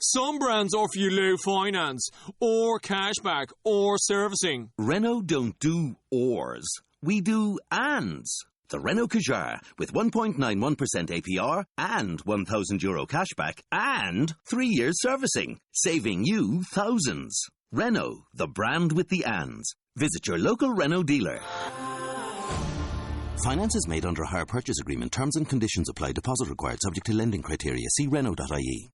Some brands offer you low finance, or cashback, or servicing. Renault don't do ors. We do ands. The Renault Kadjar with 1.91% APR and €1,000 cashback and 3 years servicing, saving you thousands. Renault, the brand with the ands. Visit your local Renault dealer. Finance is made under a hire purchase agreement. Terms and conditions apply. Deposit required. Subject to lending criteria. See Renault.ie.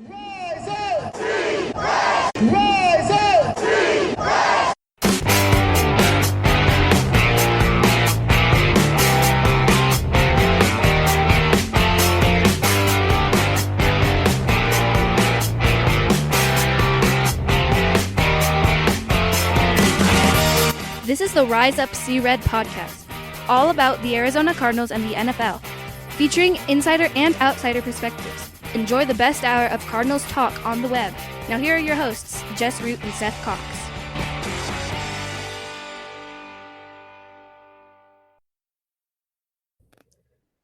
Rise up! Team Rise! Rise up! Team Rise! This is the Rise Up See Red podcast, all about the Arizona Cardinals and the NFL, featuring insider and outsider perspectives. Enjoy the best hour of Cardinals talk on the web. Now here are your hosts, Jess Root and Seth Cox.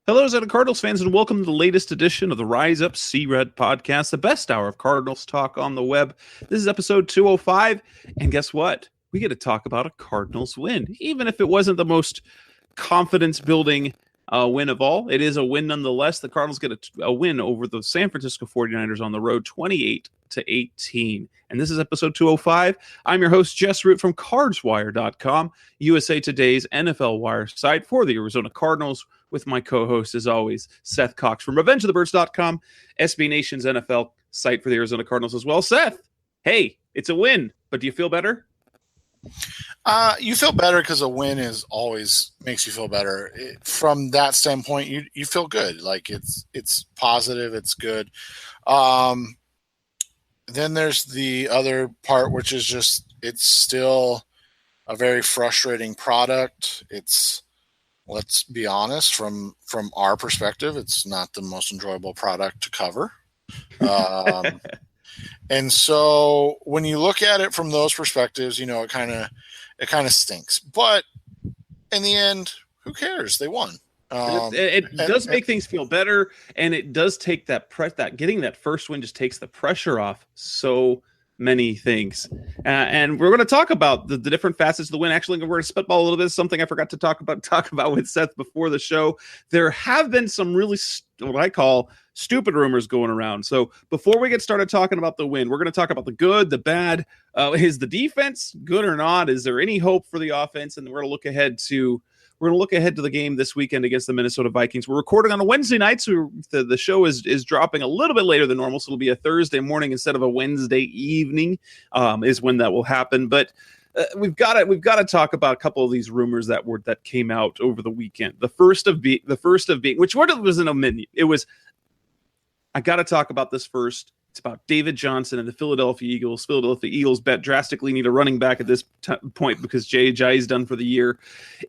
Hello, Arizona Cardinals fans, and welcome to the latest edition of the Rise Up See Red podcast, the best hour of Cardinals talk on the web. This is episode 205, and guess what? We get to talk about a Cardinals win, even if it wasn't the most confidence-building win of all. It is a win nonetheless. The Cardinals get a win over the San Francisco 49ers on the road, 28-18. And this is episode 205. I'm your host, Jess Root from CardsWire.com, USA Today's NFL Wire site for the Arizona Cardinals, with my co-host, as always, Seth Cox from RevengeOfTheBirds.com, SB Nation's NFL site for the Arizona Cardinals as well. Seth, hey, it's a win, but do you feel better? You feel better because a win is always makes you feel better. From that standpoint, you feel good. Like it's positive, it's good. Then there's the other part, which is just it's still a very frustrating product. It's, let's be honest, from our perspective, it's not the most enjoyable product to cover. And so when you look at it from those perspectives, it kind of stinks. But in the end, who cares? They won. It does make things feel better, and it does take that getting that first win just takes the pressure off so many things. And we're going to talk about the different facets of the win. Actually, we're going to spitball a little bit. Something I forgot to talk about with Seth before the show. There have been some really what I call stupid rumors going around. So before we get started talking about the win, we're going to talk about the good, the bad. Is the defense good or not? Is there any hope for the offense? And we're going to look ahead to the game this weekend against the Minnesota Vikings. We're recording on a Wednesday night, so the show is dropping a little bit later than normal. So it'll be a Thursday morning instead of a Wednesday evening is when that will happen. But we've got to talk about a couple of these rumors that came out over the weekend. The first of being, which wasn't a menu. It was, I got to talk about this first. It's about David Johnson and the Philadelphia Eagles. Philadelphia Eagles drastically need a running back at this point because J.J. is done for the year.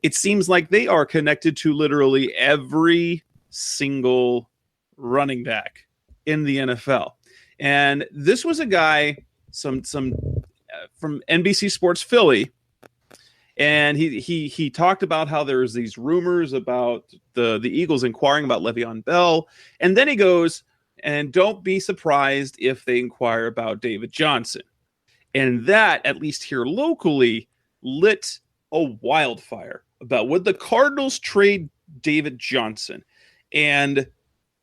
It seems like they are connected to literally every single running back in the NFL. And this was a guy, some from NBC Sports Philly, and he talked about how there's these rumors about the Eagles inquiring about Le'Veon Bell, and then he goes, and don't be surprised if they inquire about David Johnson. And that, at least here locally, lit a wildfire about would the Cardinals trade David Johnson. And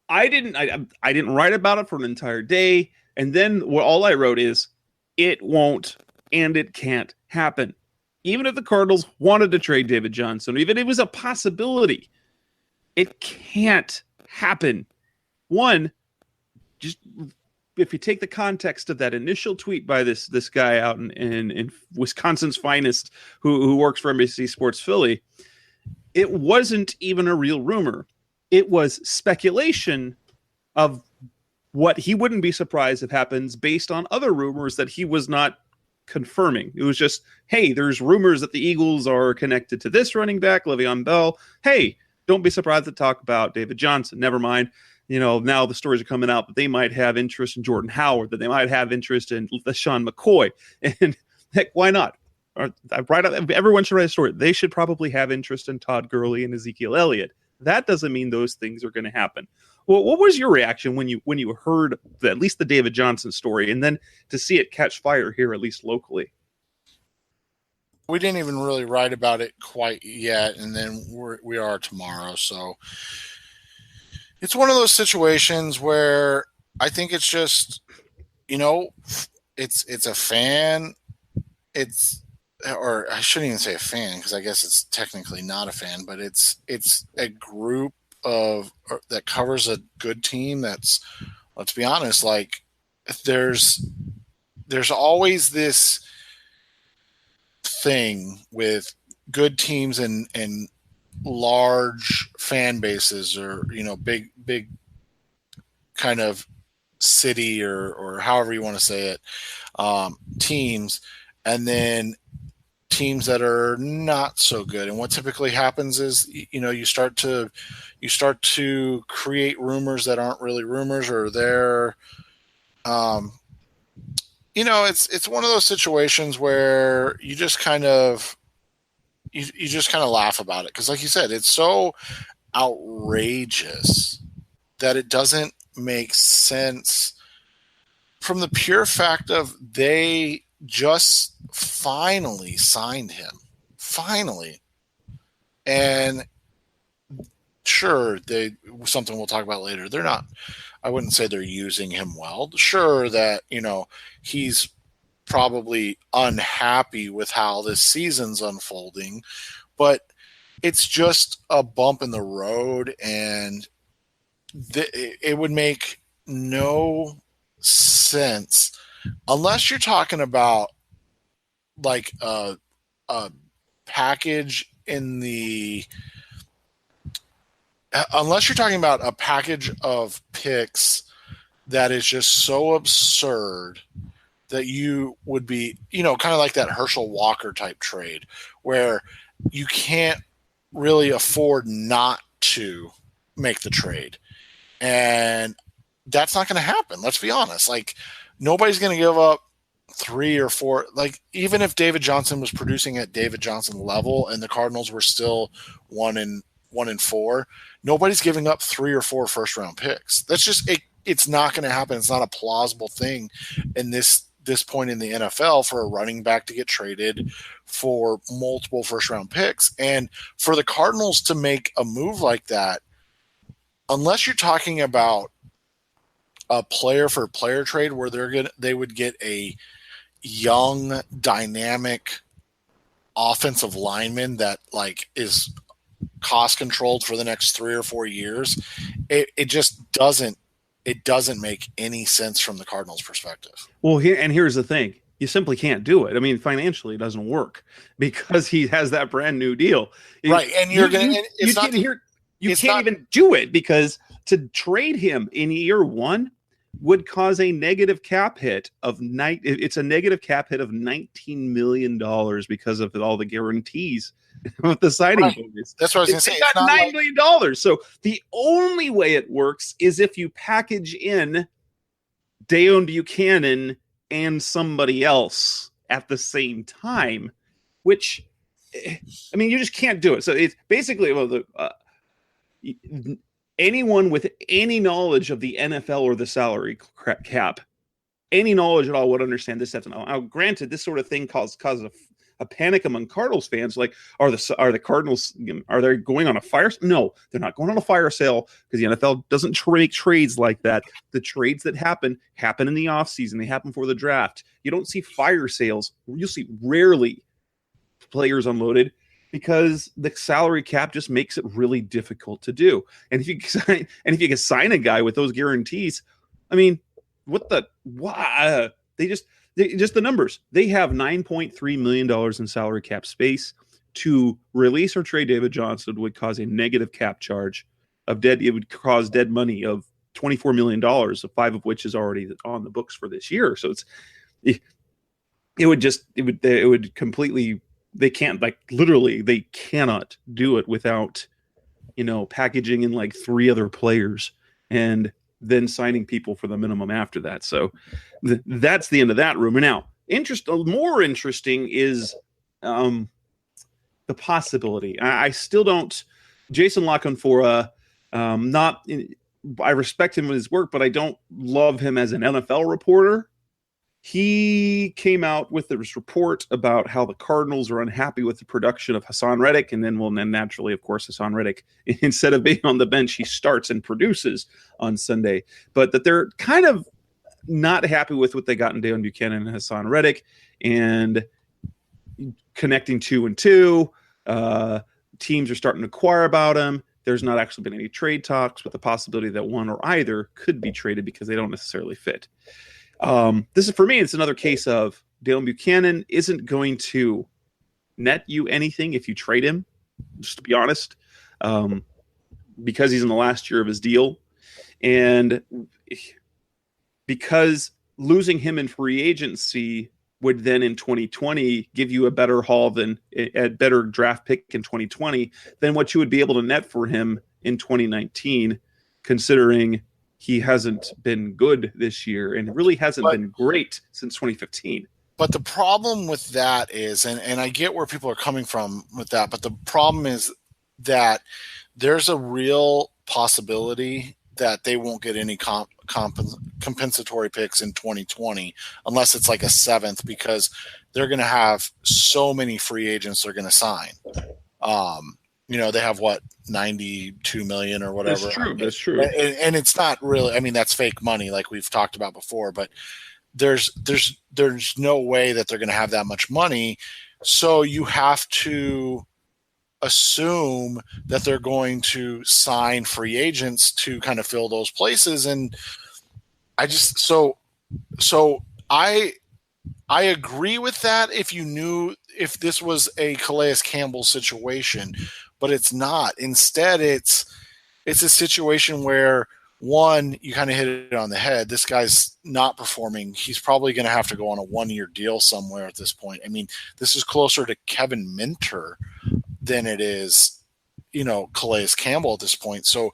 I didn't write about it for an entire day. And then all I wrote is, it won't and it can't happen. Even if the Cardinals wanted to trade David Johnson, even if it was a possibility, it can't happen. One, just if you take the context of that initial tweet by this guy out in Wisconsin's finest who works for NBC Sports Philly, it wasn't even a real rumor. It was speculation of what he wouldn't be surprised if happens based on other rumors that he was not confirming. It was just, hey, there's rumors that the Eagles are connected to this running back, Le'Veon Bell. Hey, don't be surprised to talk about David Johnson. Never mind. Now the stories are coming out that they might have interest in Jordan Howard, that they might have interest in LaShawn McCoy. And heck, why not? Everyone should write a story. They should probably have interest in Todd Gurley and Ezekiel Elliott. That doesn't mean those things are going to happen. Well, what was your reaction when you heard at least the David Johnson story, and then to see it catch fire here, at least locally? We didn't even really write about it quite yet, and then we are tomorrow. So it's one of those situations where I think it's just, it's a fan. Or I shouldn't even say a fan, because I guess it's technically not a fan, but it's a group that covers a good team. That's, let's be honest, like there's always this thing with good teams and large fan bases, or big kind of city or however you want to say it, teams, and then teams that are not so good. And what typically happens is you start to create rumors that aren't really rumors, or they're it's one of those situations where you just kind of laugh about it, because like you said, it's so outrageous that it doesn't make sense from the pure fact of they just finally signed him. Finally. And sure, something we'll talk about later. They're not, I wouldn't say they're using him well. Sure that, he's probably unhappy with how this season's unfolding, but it's just a bump in the road, and it would make no sense unless you're talking about like a package unless you're talking about a package of picks that is just so absurd that you would be, kind of like that Herschel Walker type trade where you can't really afford not to make the trade. And that's not going to happen. Let's be honest. Like, nobody's going to give up 3 or 4. Like, even if David Johnson was producing at David Johnson level and the Cardinals were still 1-4, nobody's giving up 3 or 4 first round picks. That's just it. It's not going to happen. It's not a plausible thing in this point in the NFL for a running back to get traded for multiple first round picks. And for the Cardinals to make a move like that, unless you're talking about a player for player trade where they would get a young, dynamic offensive lineman that like is cost controlled for the next 3 or 4 years, it just doesn't make any sense from the Cardinals' perspective. Well, here's the thing. You simply can't do it. I mean, financially, it doesn't work because he has that brand new deal. Right. And you can't even do it, because to trade him in year 1 would cause a negative cap hit of it's a negative cap hit of $19 million because of all the guarantees with the signing bonus. That's what I was going to say. It's got $9 million. So the only way it works is if you package in Deone Buchanan and somebody else at the same time, which, I mean, you just can't do it. So it's basically, anyone with any knowledge of the NFL or the salary cap, any knowledge at all would understand this. Now, granted, this sort of thing causes a panic among Cardinals fans. Like, are the Cardinals, are they going on a fire? No, they're not going on a fire sale, because the NFL doesn't make trades like that. The trades that happen in the offseason. They happen for the draft. You don't see fire sales. You'll see rarely players unloaded, because the salary cap just makes it really difficult to do. And if you can sign a guy with those guarantees, I mean, just the numbers. They have $9.3 million in salary cap space. To release or trade David Johnson would cause a negative cap charge it would cause dead money of $24 million, of 5 of which is already on the books for this year. So it would completely, they can't, like, literally they cannot do it without, packaging in like 3 other players and then signing people for the minimum after that. So that's the end of that rumor. Now, more interesting is the possibility. I still don't. Jason La Canfora, I respect him with his work, but I don't love him as an NFL reporter. He came out with this report about how the Cardinals are unhappy with the production of Hassan Reddick, and then naturally, of course, Hassan Reddick, instead of being on the bench, he starts and produces on Sunday. But that they're kind of not happy with what they got in Deion Buchanan and Hassan Reddick, and connecting 2 and 2. Teams are starting to inquire about him. There's not actually been any trade talks, with the possibility that one or either could be traded because they don't necessarily fit. This is, for me, it's another case of Deion Buchanan isn't going to net you anything if you trade him, just to be honest, because he's in the last year of his deal. And because losing him in free agency would then in 2020 give you a better haul than a better draft pick in 2020 than what you would be able to net for him in 2019, considering he hasn't been good this year and really hasn't been great since 2015. But the problem with that is, and I get where people are coming from with that, but the problem is that there's a real possibility that they won't get any compensatory picks in 2020 unless it's like a 7th, because they're going to have so many free agents they're going to sign. They have 92 million or whatever. That's true. And it's not really, I mean, that's fake money like we've talked about before, but there's no way that they're going to have that much money. So you have to assume that they're going to sign free agents to kind of fill those places. And I just, so I agree with that if this was a Calais Campbell situation, but it's not. Instead, it's a situation where, one, you kind of hit it on the head. This guy's not performing. He's probably going to have to go on a 1-year deal somewhere at this point. I mean, this is closer to Kevin Minter than it is, Calais Campbell at this point. So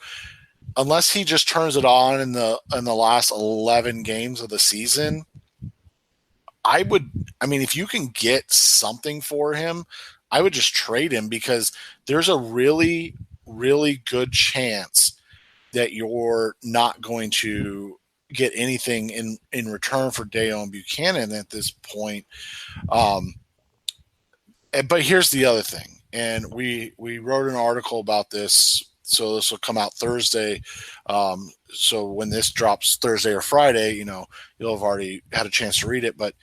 unless he just turns it on in the last 11 games of the season, if you can get something for him, I would just trade him, because there's a really, really good chance that you're not going to get anything in return for Deion Buchanan at this point. But here's the other thing. And we wrote an article about this, so this will come out Thursday. So when this drops Thursday or Friday, you'll have already had a chance to read it. But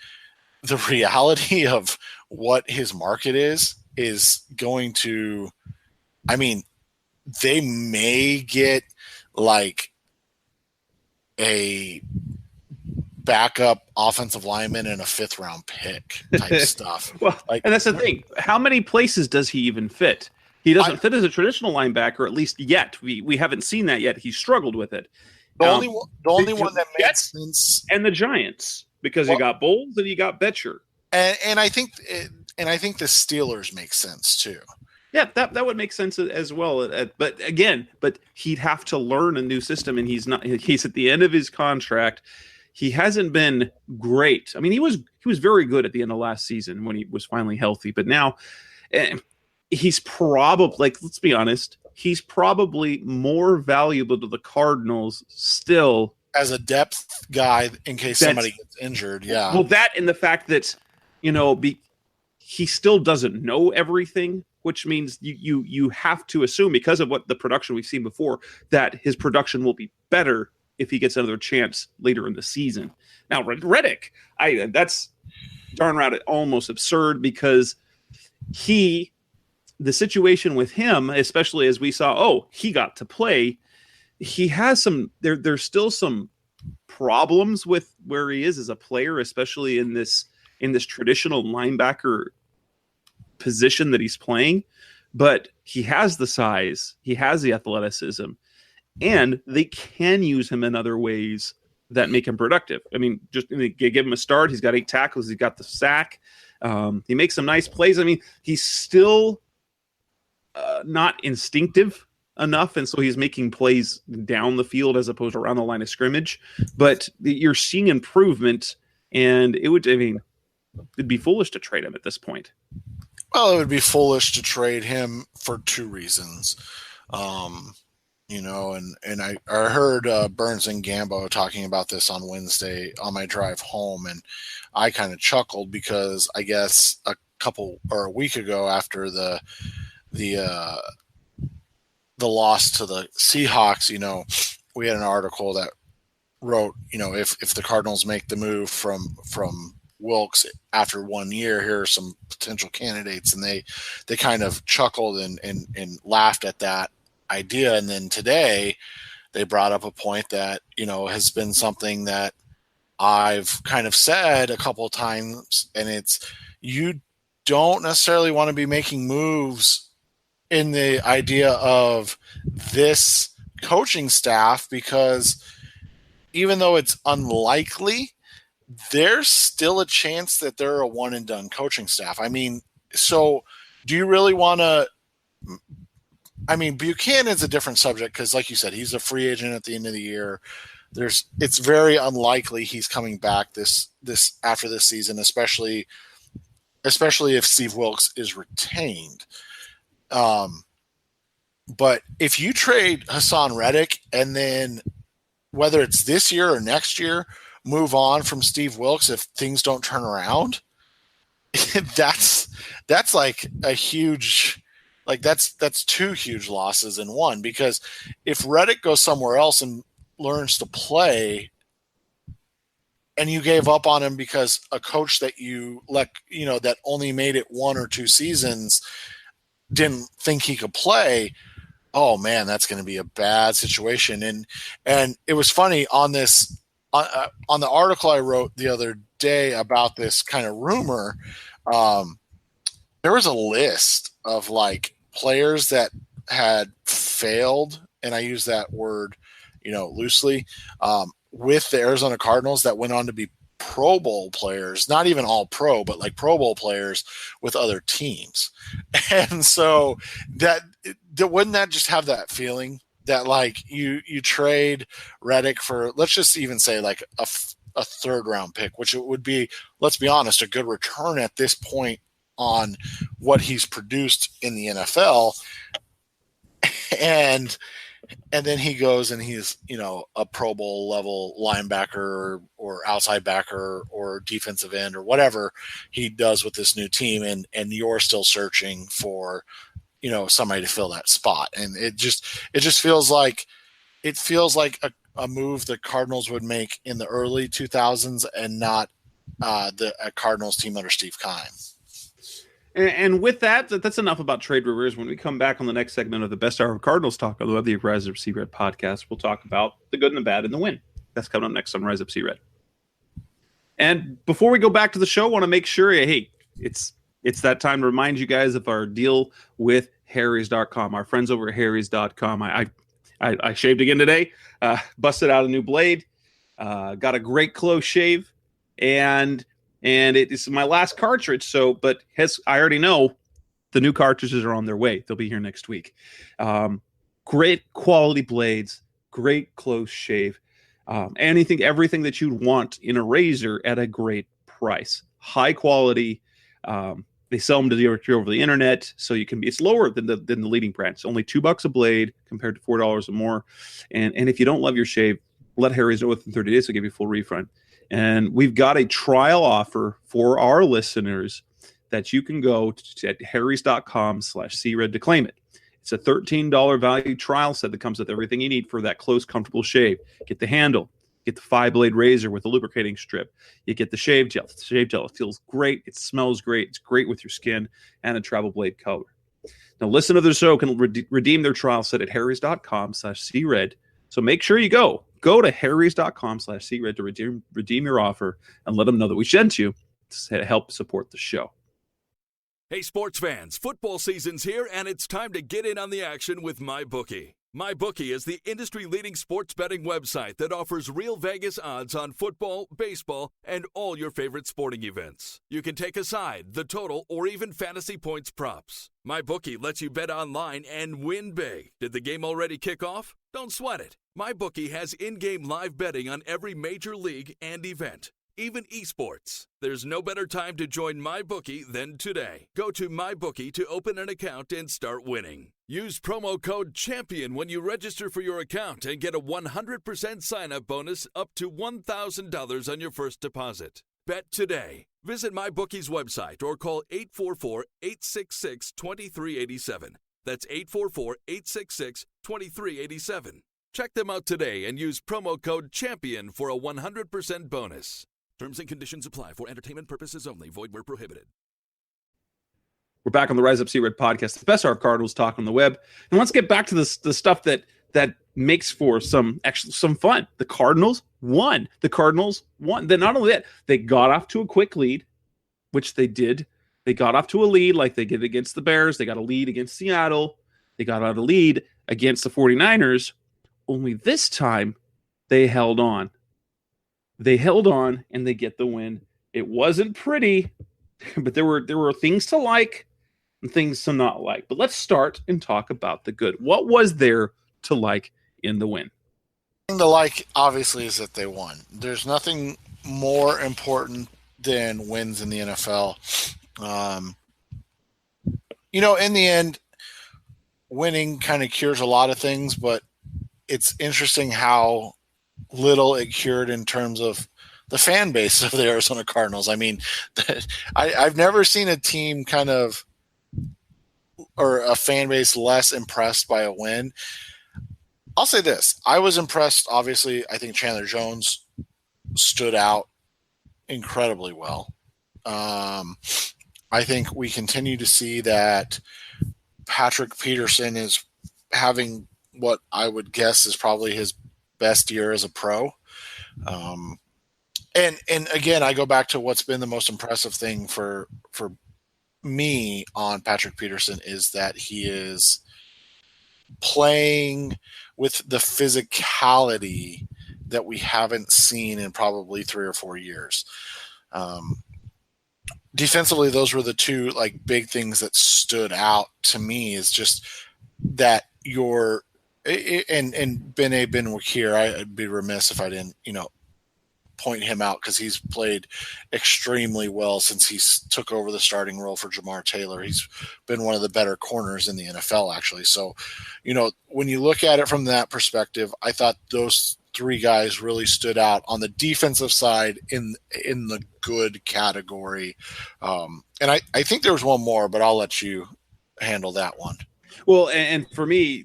the reality of what his market is going to, they may get like a backup offensive lineman and a 5th round pick type stuff. Well, and that's the thing. How many places does he even fit? He doesn't fit as a traditional linebacker, at least yet. We haven't seen that yet. He struggled with it. The only one that makes sense, and the Giants, because you got Bowles and you got Betcher, and I think the Steelers make sense too. Yeah, that would make sense as well. But he'd have to learn a new system, and he's at the end of his contract. He hasn't been great. I mean, he was very good at the end of last season when he was finally healthy. But now he's probably, let's be honest, he's probably more valuable to the Cardinals still as a depth guy in case somebody gets injured. Yeah. Well, that and the fact that, he still doesn't know everything, which means you have to assume, because of what the production we've seen before, that his production will be better if he gets another chance later in the season. Now, Reddick, that's darn right almost absurd, because the situation with him, especially as we saw, he got to play, he has there's still some problems with where he is as a player, especially in this traditional linebacker position that he's playing. But he has the size, he has the athleticism, and they can use him in other ways that make him productive. I mean, just give him a start. He's got 8 tackles. He's got the sack. He makes some nice plays. I mean, he's still not instinctive enough, and so he's making plays down the field as opposed to around the line of scrimmage. But you're seeing improvement, and it'd be foolish to trade him at this point. Well, it would be foolish to trade him for 2 reasons. And I heard Burns and Gambo talking about this on Wednesday on my drive home, and I kind of chuckled because I guess a week ago after the loss to the Seahawks, we had an article that wrote, if the Cardinals make the move from Wilks after 1 year, here are some potential candidates, and they kind of chuckled and laughed at that idea. And then today they brought up a point that has been something that I've kind of said a couple of times, and it's, you don't necessarily want to be making moves in the idea of this coaching staff, because even though it's unlikely, there's still a chance that they're a one and done coaching staff. I mean, so do you really want to? I mean, Buchanan's a different subject because, like you said, he's a free agent at the end of the year. It's very unlikely he's coming back this after this season, especially if Steve Wilks is retained. But if you trade Hassan Reddick and then whether it's this year or next year, move on from Steve Wilks if things don't turn around, that's like a huge. Like that's two huge losses in one, because if Reddick goes somewhere else and learns to play and you gave up on him because a coach that that only made it 1 or 2 seasons didn't think he could play, oh man, that's going to be a bad situation. And it was funny on this, on the article I wrote the other day about this kind of rumor, there was a list of like players that had failed, and I use that word, loosely, with the Arizona Cardinals that went on to be Pro Bowl players, not even all pro, but like Pro Bowl players with other teams. And so that wouldn't that just have that feeling that like you trade Reddick for, let's just even say like a 3rd round pick, which it would be, let's be honest, a good return at this point on what he's produced in the NFL. And then he goes and he's, a Pro Bowl level linebacker or outside backer or defensive end or whatever he does with this new team. And you're still searching for, somebody to fill that spot. And it just feels like a move the Cardinals would make in the early 2000s and not a Cardinals team under Steve Keim. And with that's enough about trade rumors. When we come back on the next segment of the Best Hour of Cardinals Talk on the Rise Up Sea Red podcast, we'll talk about the good and the bad and the win. That's coming up next on Rise Up Sea Red. And before we go back to the show, I want to make sure, hey, it's that time to remind you guys of our deal with Harry's.com. Our friends over at Harry's.com. I shaved again today, busted out a new blade, got a great close shave, and it is my last cartridge. So, but I already know the new cartridges are on their way. They'll be here next week. Great quality blades, great close shave, everything that you'd want in a razor at a great price, high quality. They sell them to you over the internet, so it's lower than the leading brand. It's only $2 a blade compared to $4 or more. And if you don't love your shave, let Harry's know within 30 days. They'll give you a full refund. And we've got a trial offer for our listeners that you can go to at harrys.com/CRED to claim it. It's a $13 value trial set that comes with everything you need for that close, comfortable shave. Get the handle, get the 5-blade razor with a lubricating strip. You get the shave gel. The shave gel feels great. It smells great. It's great with your skin, and a travel blade color. Now, listen to the show can redeem their trial set at harrys.com/CRED. So make sure you go to harrys.com/CRED to redeem your offer and let them know that we sent you to help support the show. Hey, sports fans, football season's here, and it's time to get in on the action with MyBookie. MyBookie is the industry-leading sports betting website that offers real Vegas odds on football, baseball, and all your favorite sporting events. You can take a side, the total, or even fantasy points props. MyBookie lets you bet online and win big. Did the game already kick off? Don't sweat it. MyBookie has in-game live betting on every major league and event. even esports. There's no better time to join MyBookie than today. Go to MyBookie to open an account and start winning. Use promo code CHAMPION when you register for your account and get a 100% sign-up bonus up to $1,000 on your first deposit. Bet today. Visit MyBookie's website or call 844-866-2387. That's 844-866-2387. Check them out today and use promo code CHAMPION for a 100% bonus. Terms and conditions apply for entertainment purposes only. Void where prohibited. We're back on the Rise Up See Red podcast, the best hour of Cardinals talk on the web. And let's get back to the stuff that makes for some fun. The Cardinals won. Then not only that, they got off to a quick lead, which they did. They got off to a lead like they did against the Bears. They got a lead against Seattle. They got out a lead against the 49ers. Only this time, they held on. And they get the win. It wasn't pretty, but there were things to like and things to not like. But let's start and talk about the good. What was there to like in the win? The thing to like, obviously, is that they won. There's nothing more important than wins in the NFL. In the end, winning kind of cures a lot of things, but it's interesting how little it cured in terms of the fan base of the Arizona Cardinals. I mean, I've never seen a team or a fan base less impressed by a win. I'll say this. I was impressed. Obviously, I think Chandler Jones stood out incredibly well. I think we continue to see that Patrick Peterson is having what I would guess is probably his best year as a pro. And again, I go back to what's been the most impressive thing for me on Patrick Peterson is that he is playing with the physicality that we haven't seen in probably 3 or 4 years. Defensively, those were the two big things that stood out to me, is just that and Ben Wakir, I'd be remiss if I didn't, point him out, because he's played extremely well since he took over the starting role for Jamar Taylor. He's been one of the better corners in the NFL, actually. So, when you look at it from that perspective, I thought those three guys really stood out on the defensive side in the good category. And I think there was one more, but I'll let you handle that one. Well, and for me,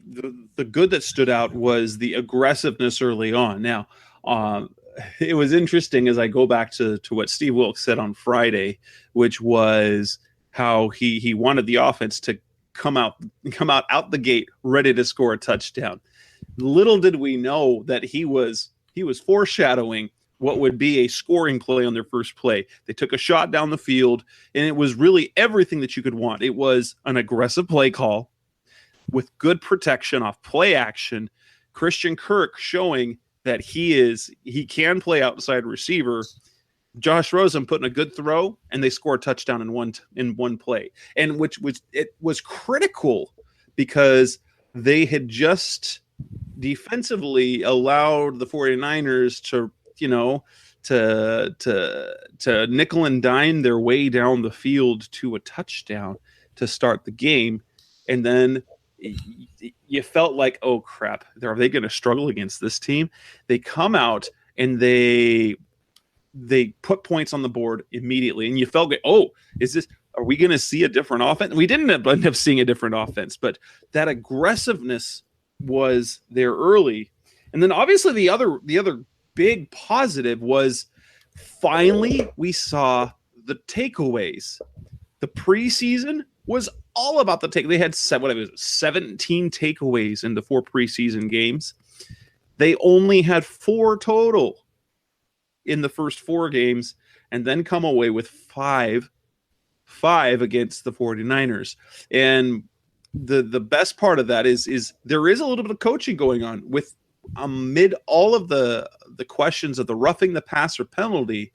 the good that stood out was the aggressiveness early on. Now, it was interesting as I go back to what Steve Wilkes said on Friday, which was how he wanted the offense to come out the gate ready to score a touchdown. Little did we know that he was foreshadowing what would be a scoring play on their first play. They took a shot down the field, and it was really everything that you could want. It was an aggressive play call with good protection off play action. Christian Kirk showing that he can play outside receiver. Josh Rosen putting a good throw, and they score a touchdown in one play. And which was critical, because they had just defensively allowed the 49ers to nickel and dime their way down the field to a touchdown to start the game. And then you felt like, oh crap, are they going to struggle against this team? They come out and they put points on the board immediately, and you felt like, oh, are we going to see a different offense? We didn't end up seeing a different offense, but that aggressiveness was there early. And then obviously the other big positive was finally we saw the takeaways. The preseason was all about the take. They had 17 takeaways in the 4 preseason games. They only had 4 total in the first 4 games, and then come away with 5 against the 49ers. And the best part of that is there is a little bit of coaching going on with amid all of the questions of the roughing the passer penalty.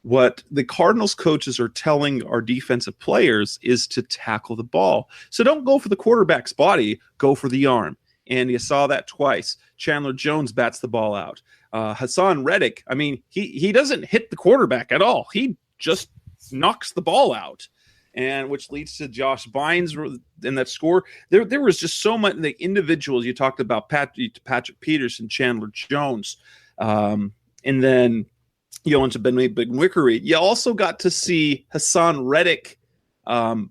What the Cardinals coaches are telling our defensive players is to tackle the ball. So don't go for the quarterback's body, go for the arm. And you saw that twice. Chandler Jones bats the ball out. Hassan Reddick, I mean, he doesn't hit the quarterback at all. He just knocks the ball out, and which leads to Josh Bynes in that score. There was just so much. The individuals you talked about, Patrick Peterson, Chandler Jones, and then into Ben Wickery. You also got to see Hassan Reddick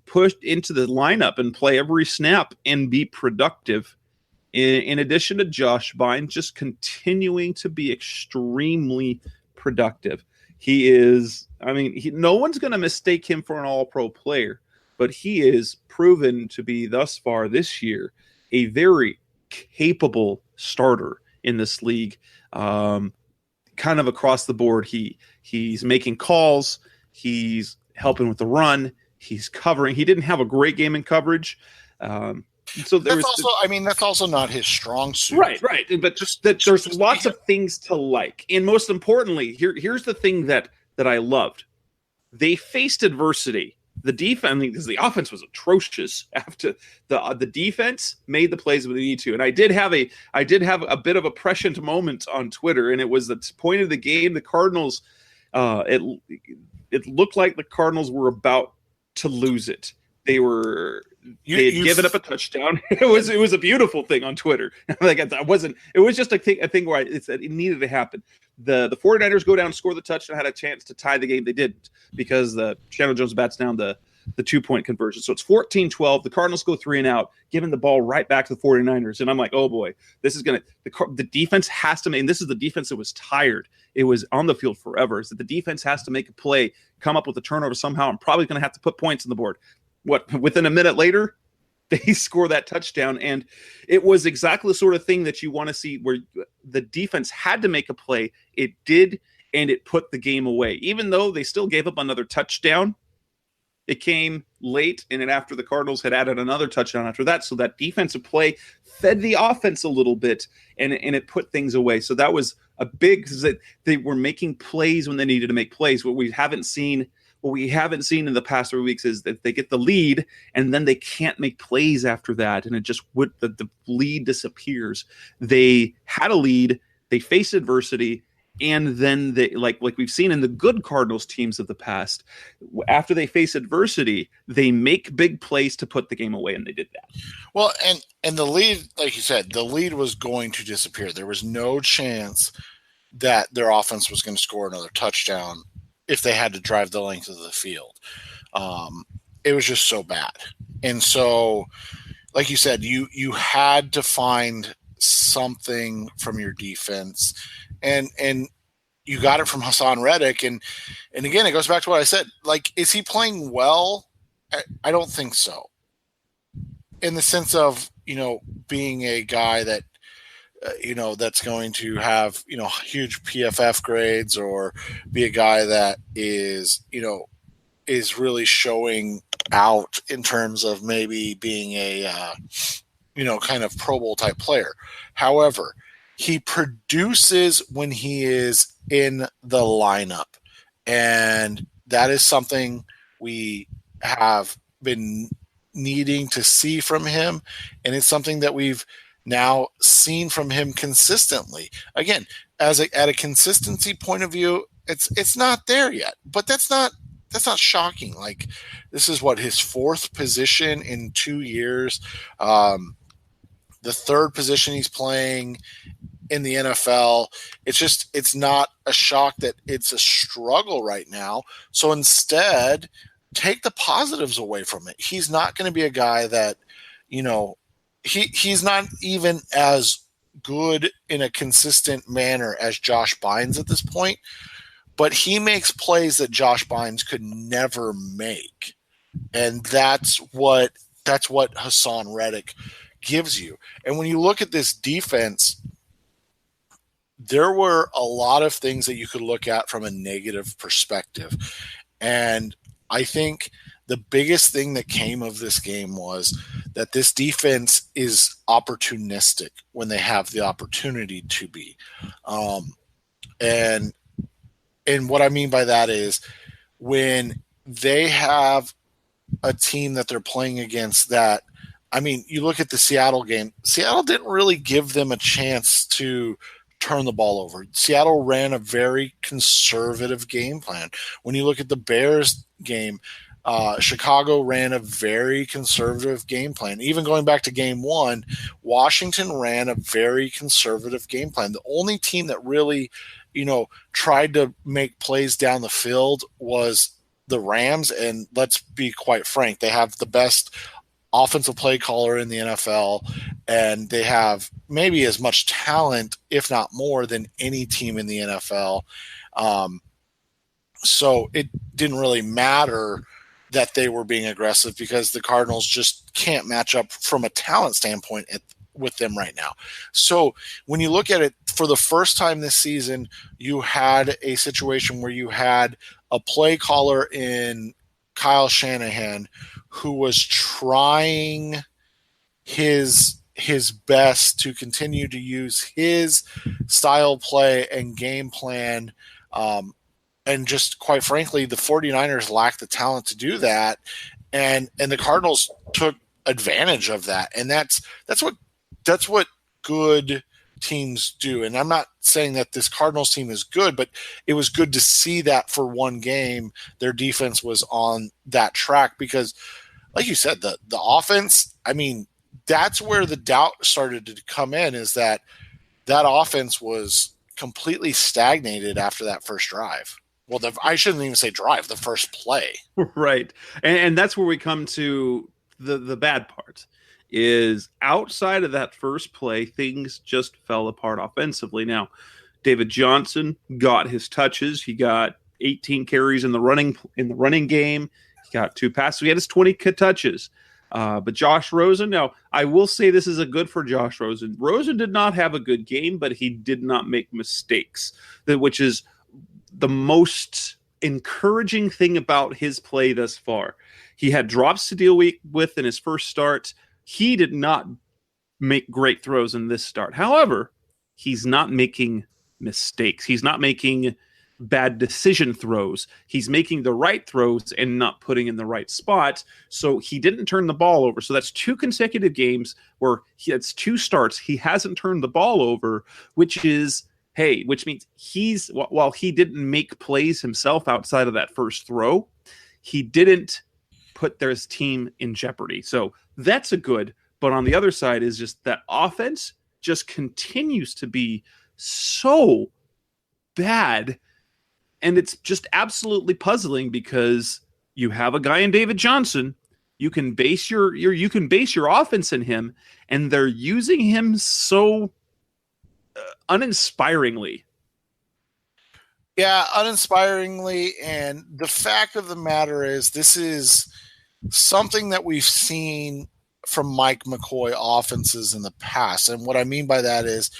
pushed into the lineup and play every snap and be productive. In addition to Josh Bynes just continuing to be extremely productive. He is, I mean, no one's going to mistake him for an all-pro player, but he is proven to be thus far this year a very capable starter in this league. Kind of across the board, he's making calls, he's helping with the run, he's covering. He didn't have a great game in coverage. So that's also not his strong suit. Right. But just that there's lots of things to like. And most importantly, here's the thing that I loved. They faced adversity. The defense, because the offense was atrocious after the defense made the plays when they need to. And I did have a bit of a prescient moment on Twitter, and it was the point of the game. The Cardinals, it looked like the Cardinals were about to lose it. They had given up a touchdown. It was a beautiful thing on Twitter. It was just a thing where it needed to happen. The 49ers go down, score the touchdown, had a chance to tie the game. They didn't because the Chandler Jones bats down the 2-point conversion. So it's 14-12. The Cardinals go 3 and out, giving the ball right back to the 49ers. And I'm like, oh boy, this is going to, the defense has to make, and this is the defense that was tired. It was on the field forever. Is that the defense has to make a play, come up with a turnover somehow. I'm probably going to have to put points on the board. Within a minute later, they score that touchdown, and it was exactly the sort of thing that you want to see where the defense had to make a play. It did, and it put the game away. Even though they still gave up another touchdown, it came late, and then after the Cardinals had added another touchdown after that, so that defensive play fed the offense a little bit, and it put things away. So that was a big – that they were making plays when they needed to make plays. What we haven't seen in the past 3 weeks is that they get the lead and then they can't make plays after that. And it just the lead disappears. They had a lead, they faced adversity, and then they like we've seen in the good Cardinals teams of the past, after they face adversity, they make big plays to put the game away, and they did that. Well, and the lead, like you said, the lead was going to disappear. There was no chance that their offense was going to score another touchdown if they had to drive the length of the field. It was just so bad. And so, like you said, you had to find something from your defense, and you got it from Hassan Reddick. And again, it goes back to what I said. Like, is he playing well? I don't think so. In the sense of, being a guy that, that's going to have, huge PFF grades, or be a guy that is really showing out in terms of maybe being a, kind of Pro Bowl type player. However, he produces when he is in the lineup. And that is something we have been needing to see from him. And it's something that we've now seen from him consistently. Again, at a consistency point of view, it's not there yet, but that's not shocking. Like, this is his 4th position in 2 years. The 3rd position he's playing in the NFL. It's not a shock that it's a struggle right now. So instead, take the positives away from it. He's not going to be a guy that, he's not even as good in a consistent manner as Josh Bynes at this point, but he makes plays that Josh Bynes could never make. And that's what Hassan Reddick gives you. And when you look at this defense, there were a lot of things that you could look at from a negative perspective. And I think the biggest thing that came of this game was that this defense is opportunistic when they have the opportunity to be. And what I mean by that is when they have a team that they're playing against that, I mean, you look at the Seattle game, Seattle didn't really give them a chance to turn the ball over. Seattle ran a very conservative game plan. When you look at the Bears game, Chicago ran a very conservative game plan. Even going back to game one, Washington ran a very conservative game plan. The only team that really, tried to make plays down the field was the Rams. And let's be quite frank, they have the best offensive play caller in the NFL, and they have maybe as much talent, if not more, than any team in the NFL. So it didn't really matter that they were being aggressive because the Cardinals just can't match up from a talent standpoint with them right now. So when you look at it, for the first time this season, you had a situation where you had a play caller in Kyle Shanahan who was trying his best to continue to use his style play and game plan. And just quite frankly, the 49ers lacked the talent to do that. And the Cardinals took advantage of that. And that's what good teams do. And I'm not saying that this Cardinals team is good, but it was good to see that for one game, their defense was on that track because, like you said, the offense, I mean, that's where the doubt started to come in, is that offense was completely stagnated after that first drive. Well, I shouldn't even say drive, the first play. Right. And that's where we come to the bad part, is outside of that first play, things just fell apart offensively. Now, David Johnson got his touches. He got 18 carries in the running game. He got 2 passes. He had his 20 touches. But Josh Rosen, now, I will say this is a good for Josh Rosen. Rosen did not have a good game, but he did not make mistakes, which is the most encouraging thing about his play thus far. He had drops to deal with in his first start. He did not make great throws in this start. However, he's not making mistakes. He's not making bad decision throws. He's making the right throws and not putting in the right spot. So he didn't turn the ball over. So that's 2 consecutive games where it's 2 starts. He hasn't turned the ball over, which means while he didn't make plays himself outside of that first throw, he didn't put their team in jeopardy. So that's a good. But on the other side is just that offense just continues to be so bad. And it's just absolutely puzzling because you have a guy in David Johnson. You can base your offense in him, and they're using him so uninspiringly. Yeah, uninspiringly. And the fact of the matter is, this is something that we've seen from Mike McCoy offenses in the past. And what I mean by that is,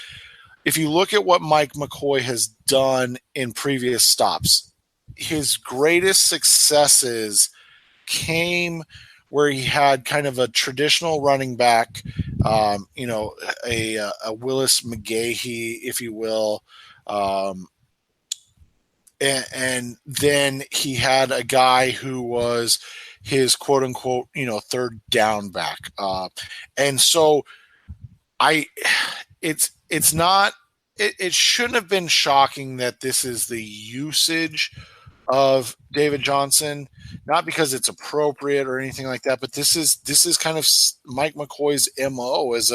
if you look at what Mike McCoy has done in previous stops, his greatest successes came where he had kind of a traditional running back, a Willis McGahee, if you will. And then he had a guy who was his quote unquote, third down back. And so it shouldn't have been shocking that this is the usage of David Johnson, not because it's appropriate or anything like that, but this is kind of Mike McCoy's MO as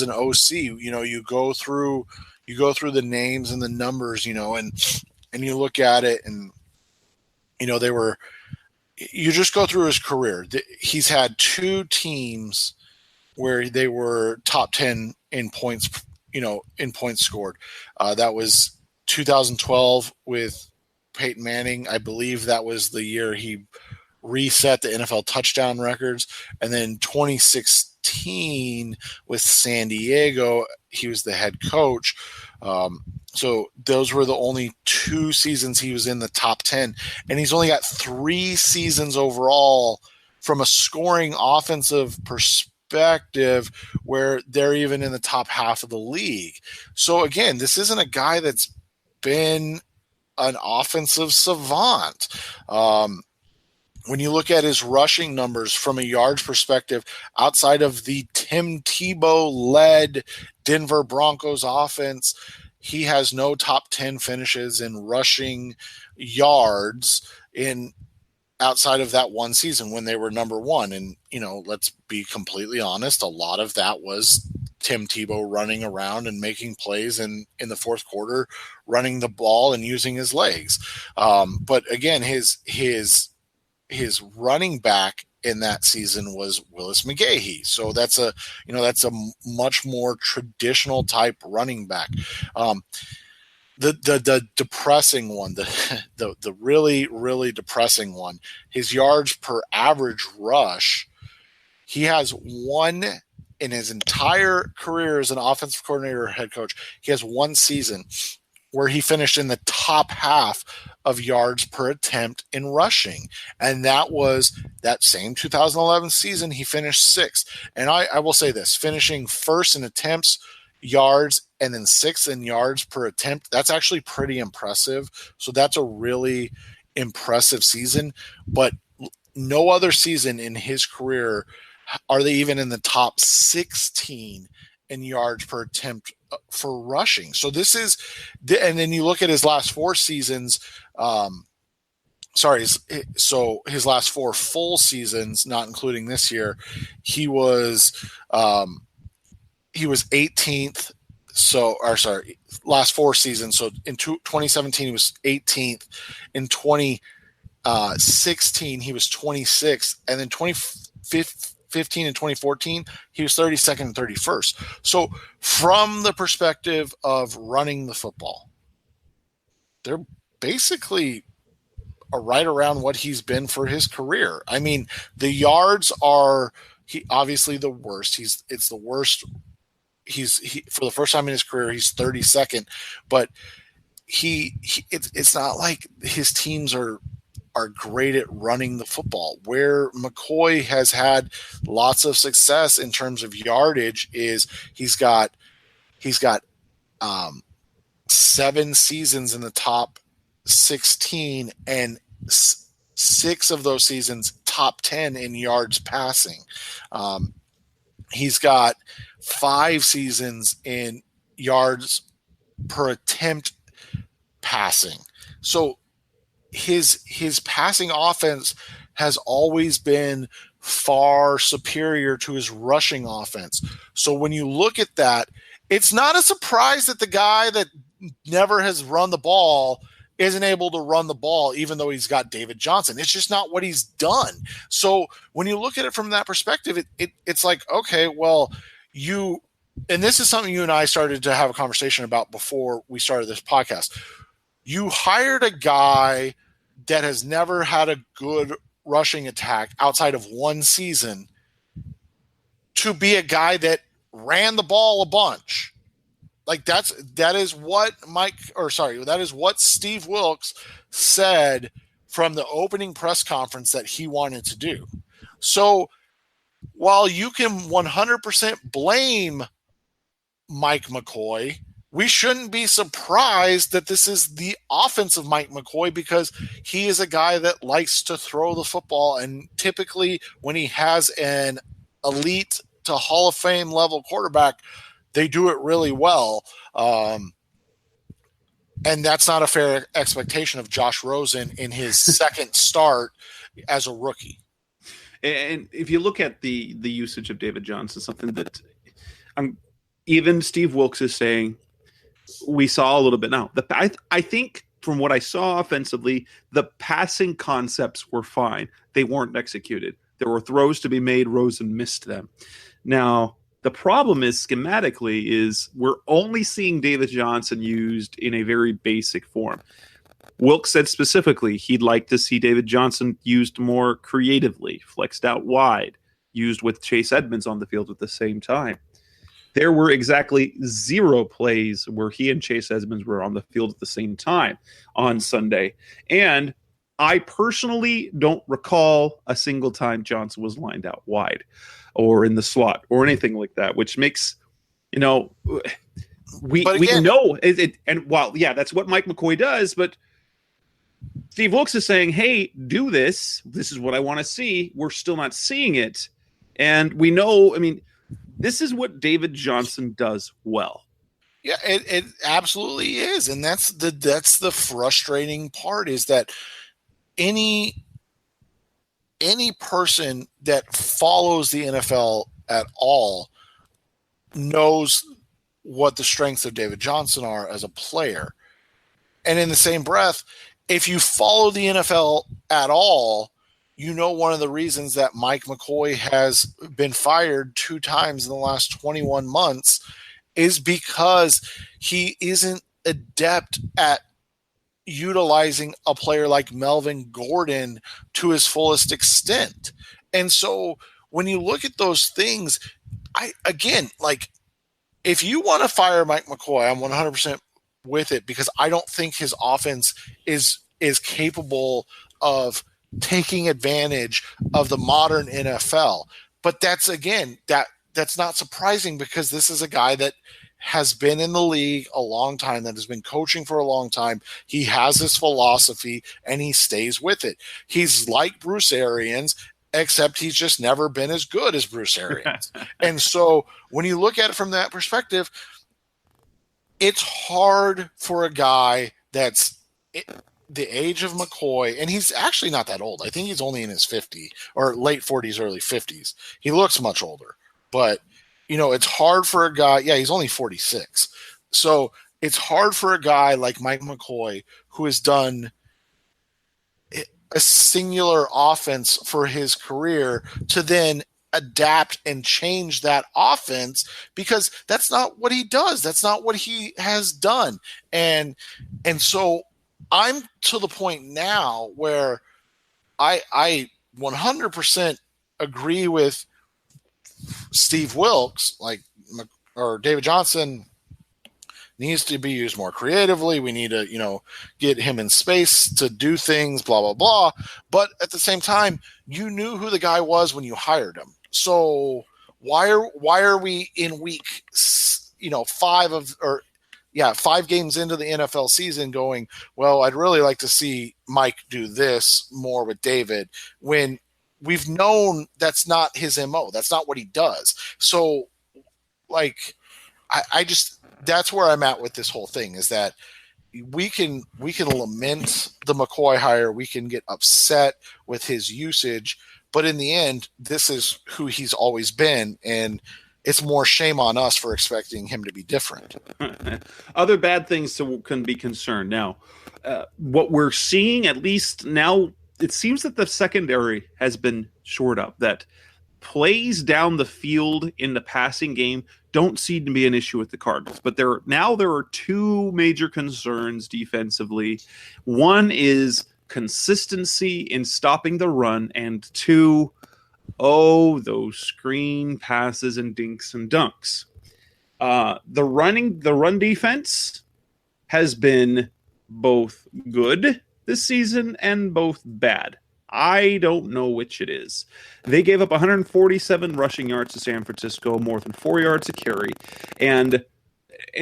an OC. You go through the names and the numbers, and you look at it, and you just go through his career. He's had 2 teams where they were top 10 in points, in points scored. That was 2012 with Peyton Manning. I believe that was the year he reset the NFL touchdown records. And then 2016 with San Diego, he was the head coach. So those were the only 2 seasons he was in the top 10. And he's only got 3 seasons overall from a scoring offensive perspective where they're even in the top half of the league. So again, this isn't a guy that's been an offensive savant. When you look at his rushing numbers from a yards perspective, outside of the Tim Tebow-led Denver Broncos offense, he has no top 10 finishes in rushing yards in outside of that one season when they were number one. And, let's be completely honest, a lot of that was Tim Tebow running around and making plays in the fourth quarter, running the ball and using his legs. But again, his running back in that season was Willis McGahee. So that's a much more traditional type running back. The depressing one, the really, really depressing one, his yards per average rush, he has one in his entire career as an offensive coordinator or head coach. He has one season where he finished in the top half of yards per attempt in rushing. And that was that same 2011 season. He finished sixth. And I will say this, finishing first in attempts, yards, and then sixth in yards per attempt, that's actually pretty impressive. So that's a really impressive season. But no other season in his career are they even in the top 16 in yards per attempt for rushing. So this is, and then you look at his last four seasons, so his last four full seasons, not including this year, he was 18th. Last four seasons. So in 2017, he was 18th. In 2016, he was 26th. And then 2015 and 2014, he was 32nd and 31st. So from the perspective of running the football, they're basically right around what he's been for his career. I mean, the yards are obviously the worst. It's the worst. He for the first time in his career, he's 32nd, but it's not like his teams are great at running the football. Where McCoy has had lots of success in terms of yardage is he's got 7 seasons in the top 16 and 6 of those seasons top 10 in yards passing. He's got 5 seasons in yards per attempt passing. So his passing offense has always been far superior to his rushing offense. So when you look at that, it's not a surprise that the guy that never has run the ball isn't able to run the ball, even though he's got David Johnson. It's just not what he's done. So when you look at it from that perspective, it's like, okay, well, and this is something you and I started to have a conversation about before we started this podcast. You hired a guy that has never had a good rushing attack outside of one season to be a guy that ran the ball a bunch. Like that is what Steve Wilks said from the opening press conference that he wanted to do. So while you can 100% blame Mike McCoy, we shouldn't be surprised that this is the offensive Mike McCoy, because he is a guy that likes to throw the football. And typically when he has an elite to Hall of Fame level quarterback, they do it really well. And that's not a fair expectation of Josh Rosen in his second start as a rookie. And if you look at the usage of David Johnson, something that even Steve Wilks is saying, we saw a little bit now. I think from what I saw offensively, the passing concepts were fine. They weren't executed. There were throws to be made. Rosen missed them. Now, the problem is schematically is we're only seeing David Johnson used in a very basic form. Wilks said specifically he'd like to see David Johnson used more creatively, flexed out wide, used with Chase Edmonds on the field at the same time. There were exactly 0 plays where he and Chase Edmonds were on the field at the same time on Sunday. And I personally don't recall a single time Johnson was lined out wide or in the slot or anything like that, which makes, we know it. And while, yeah, that's what Mike McCoy does, but Steve Wilks is saying, hey, do this. This is what I want to see. We're still not seeing it. And we know, this is what David Johnson does well. Yeah, it absolutely is, and that's the frustrating part is that any person that follows the NFL at all knows what the strengths of David Johnson are as a player. And in the same breath, if you follow the NFL at all, you know one of the reasons that Mike McCoy has been fired 2 times in the last 21 months is because he isn't adept at utilizing a player like Melvin Gordon to his fullest extent. And so when you look at those things, if you want to fire Mike McCoy, I'm 100% with it because I don't think his offense is capable of taking advantage of the modern NFL. But that's not surprising because this is a guy that has been in the league a long time, that has been coaching for a long time. He has his philosophy and he stays with it. He's like Bruce Arians, except he's just never been as good as Bruce Arians. And so when you look at it from that perspective, it's hard for a guy that's the age of McCoy, and he's actually not that old. I think he's only in his 50s or late 40s, early 50s. He looks much older, but it's hard for a guy. Yeah, he's only 46. So it's hard for a guy like Mike McCoy who has done a singular offense for his career to then adapt and change that offense because that's not what he does. That's not what he has done. And so I'm to the point now where I 100% agree with Steve Wilks, or David Johnson needs to be used more creatively. We need to, get him in space to do things, blah, blah, blah. But at the same time, you knew who the guy was when you hired him. So why are we in week, 5 games into the NFL season going, well, I'd really like to see Mike do this more with David when we've known that's not his MO. That's not what he does. So I just, that's where I'm at with this whole thing is that we can lament the McCoy hire. We can get upset with his usage, but in the end, this is who he's always been. And it's more shame on us for expecting him to be different. Other bad things can be concerned. Now, what we're seeing, at least now, it seems that the secondary has been shored up, that plays down the field in the passing game don't seem to be an issue with the Cardinals. But there are 2 major concerns defensively. One is consistency in stopping the run, and 2, those screen passes and dinks and dunks. The run defense has been both good this season and both bad. I don't know which it is. They gave up 147 rushing yards to San Francisco, more than 4 yards a carry. And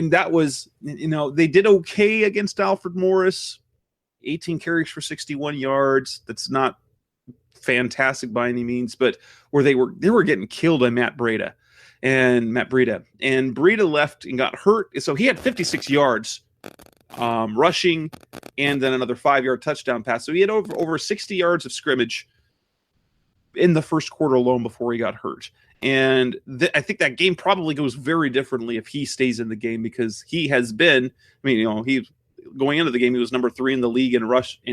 that was, they did okay against Alfred Morris, 18 carries for 61 yards. That's not fantastic by any means, but where they were getting killed by Matt Breida. And Breida left and got hurt. So he had 56 yards rushing, and then another 5-yard touchdown pass. So he had over 60 yards of scrimmage in the first quarter alone before he got hurt. And I think that game probably goes very differently if he stays in the game, because he has been, he going into the game, he was number 3 in the league in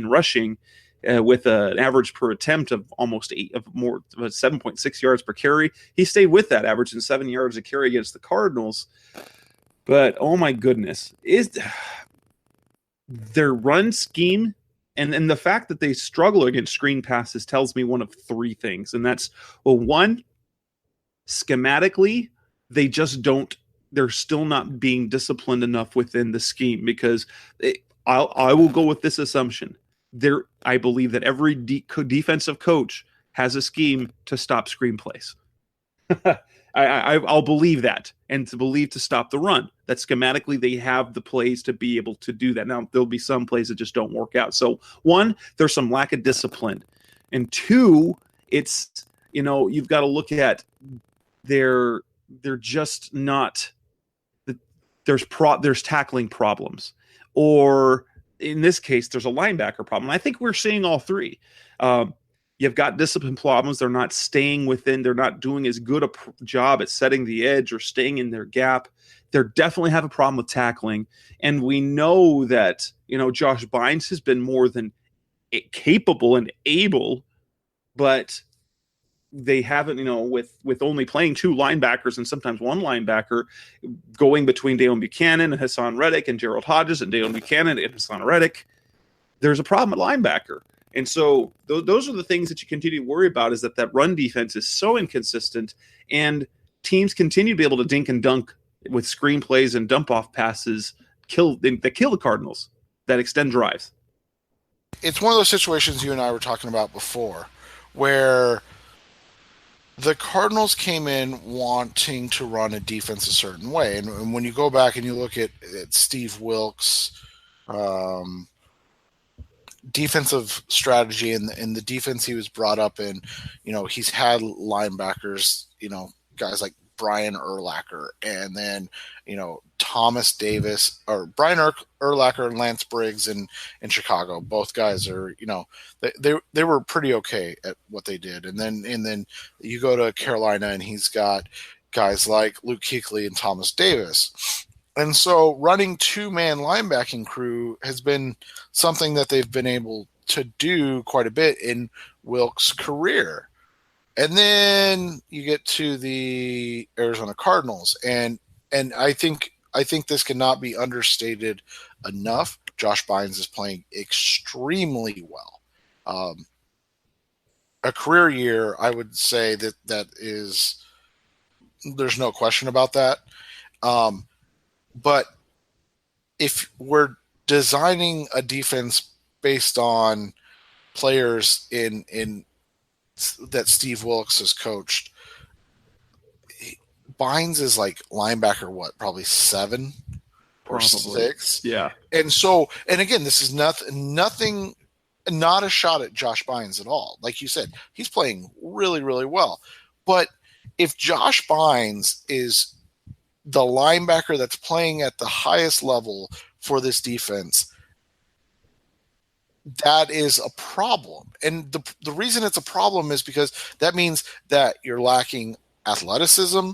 rushing with an average per attempt of almost 7.6 yards per carry. He stayed with that average in 7 yards a carry against the Cardinals. But oh my goodness, is their run scheme and the fact that they struggle against screen passes tells me one of 3 things. And that's, well, one, schematically, they're still not being disciplined enough within the scheme, because I will go with this assumption. I believe that every defensive coach has a scheme to stop screenplays. I'll believe that, and to stop the run. That schematically they have the plays to be able to do that. Now, there'll be some plays that just don't work out. So, 1, there's some lack of discipline. And 2, it's, you've got to look at they're just not there's tackling problems, or in this case, there's a linebacker problem. I think we're seeing all three. You've got discipline problems. They're not staying within. They're not doing as good a job at setting the edge or staying in their gap. They definitely have a problem with tackling. And we know that, Josh Bynes has been more than capable and able, but they haven't, with only playing two linebackers and sometimes one linebacker, going between Dalen Buchanan and Hassan Reddick and Gerald Hodges and Dalen Buchanan and Hassan Reddick, there's a problem at linebacker. And so those are the things that you continue to worry about, is that run defense is so inconsistent, and teams continue to be able to dink and dunk with screen plays and dump off passes that kill the Cardinals, that extend drives. It's one of those situations you and I were talking about before, where the Cardinals came in wanting to run a defense a certain way. And when you go back and you look at Steve Wilks' defensive strategy and the defense he was brought up in, he's had linebackers, guys like Brian Urlacher, and then, Thomas Davis, or Brian Urlacher and Lance Briggs in Chicago. Both guys are, they were pretty okay at what they did. And then you go to Carolina and he's got guys like Luke Kuechly and Thomas Davis. And so running two-man linebacking crew has been something that they've been able to do quite a bit in Wilkes' career. And then you get to the Arizona Cardinals, and I think this cannot be understated enough. Josh Bynes is playing extremely well. A career year, I would say that is, there's no question about that. But if we're designing a defense based on players in that Steve Wilks has coached, Bynes is like linebacker, probably 7 or 6. Yeah. And again, this is nothing, not a shot at Josh Bynes at all. Like you said, he's playing really, really well. But if Josh Bynes is the linebacker that's playing at the highest level for this defense, that is a problem. And the reason it's a problem is because that means that you're lacking athleticism,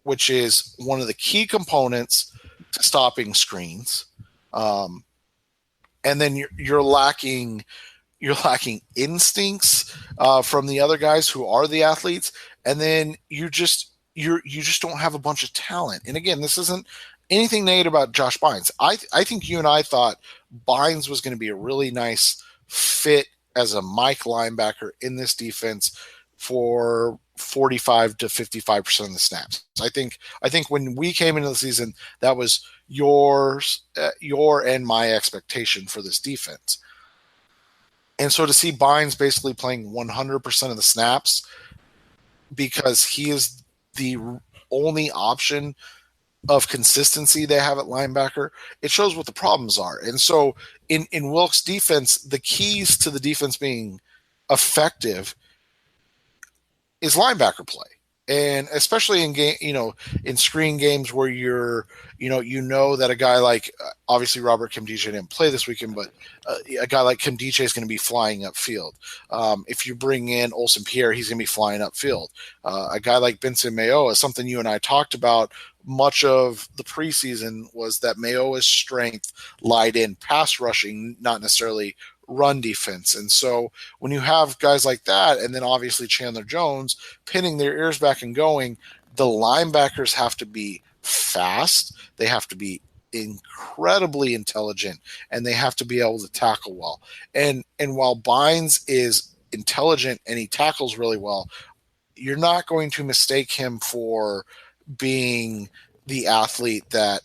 which is one of the key components to stopping screens. And then you're lacking instincts from the other guys who are the athletes. And then you just don't have a bunch of talent. And again, this isn't anything negative about Josh Bynes. I think you and I thought Bynes was going to be a really nice fit as a Mike linebacker in this defense for 45 to 55% of the snaps. I think when we came into the season, that was your and my expectation for this defense. And so to see Bynes basically playing 100% of the snaps because he is the only option of consistency they have at linebacker, it shows what the problems are. And so in Wilkes' defense, the keys to the defense being effective is linebacker play. And especially in game, in screen games where you're, that a guy like, obviously Robert Kimdiche didn't play this weekend, but a guy like Kimdiche is going to be flying upfield. If you bring in Olsen Pierre, he's going to be flying upfield. A guy like Benson Mayowa, something you and I talked about much of the preseason, was that Mayowa's strength lied in pass rushing, not necessarily run defense. And so when you have guys like that, and then obviously Chandler Jones pinning their ears back and going, the linebackers have to be fast, they have to be incredibly intelligent, and they have to be able to tackle well. And while Bynes is intelligent and he tackles really well, you're not going to mistake him for being the athlete that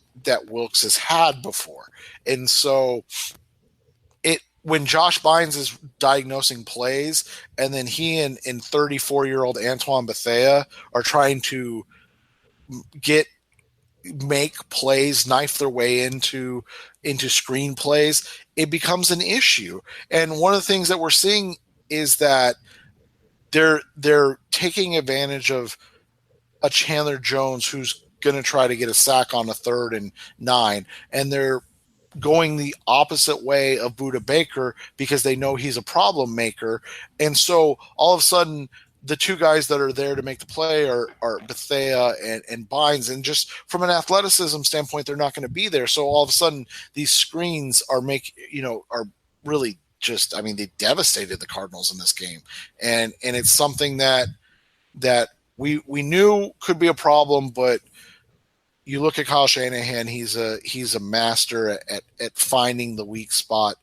Wilkes has had before. And so when Josh Bynes is diagnosing plays, and then he and 34-year-old Antoine Bethea are trying to make plays, knife their way into screen plays, it becomes an issue. And one of the things that we're seeing is that they're taking advantage of a Chandler Jones who's going to try to get a sack on a 3rd and 9, and they're going the opposite way of Budda Baker because they know he's a problem maker. And so all of a sudden, the two guys that are there to make the play are Bethea and Bynes. And just from an athleticism standpoint, they're not going to be there. So all of a sudden, these screens are really just, I mean, they devastated the Cardinals in this game. And it's something that we knew could be a problem, but you look at Kyle Shanahan, he's a master at finding the weak spot.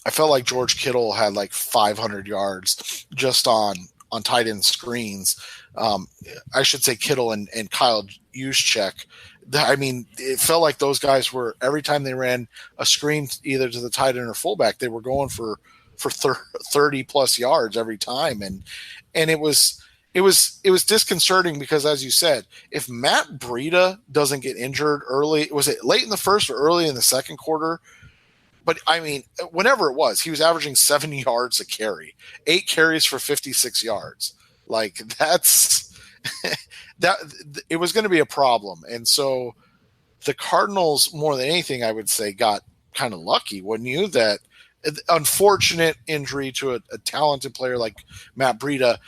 I felt like George Kittle had like 500 yards just on tight end screens. I should say Kittle and Kyle Juszczyk. I mean, it felt like those guys were, every time they ran a screen either to the tight end or fullback, they were going for 30 plus yards every time. And it was disconcerting because, as you said, if Matt Breida doesn't get injured early, was it late in the first or early in the second quarter? But I mean, whenever it was, he was averaging 7 yards a carry, 8 carries for 56 yards. Like that's that it was going to be a problem. And so the Cardinals, more than anything, I would say, got kind of lucky, wouldn't you? That unfortunate injury to a talented player like Matt Breida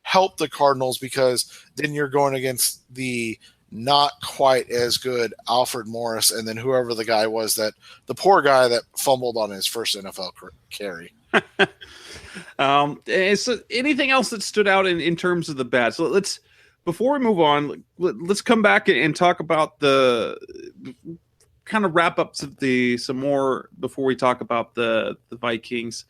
helped the Cardinals, because then you're going against the not quite as good Alfred Morris, and then whoever the guy was, that the poor guy that fumbled on his first NFL carry. So anything else that stood out in terms of the bad? So let's, before we move on, let's come back and talk about the kind of wrap up some more before we talk about the Vikings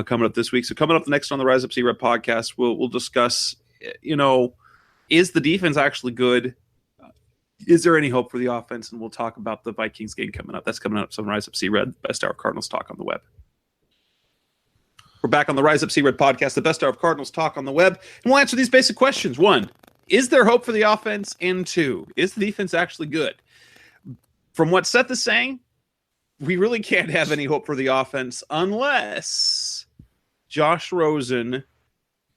coming up this week. So coming up next on the Rise Up See Red podcast, we'll discuss, is the defense actually good? Is there any hope for the offense? And we'll talk about the Vikings game coming up. That's coming up on Rise Up See Red, best hour Cardinals talk on the web. We're back on the Rise Up See Red podcast, the best hour of Cardinals talk on the web. And we'll answer these basic questions. 1, is there hope for the offense? And 2, is the defense actually good? From what Seth is saying, we really can't have any hope for the offense unless Josh Rosen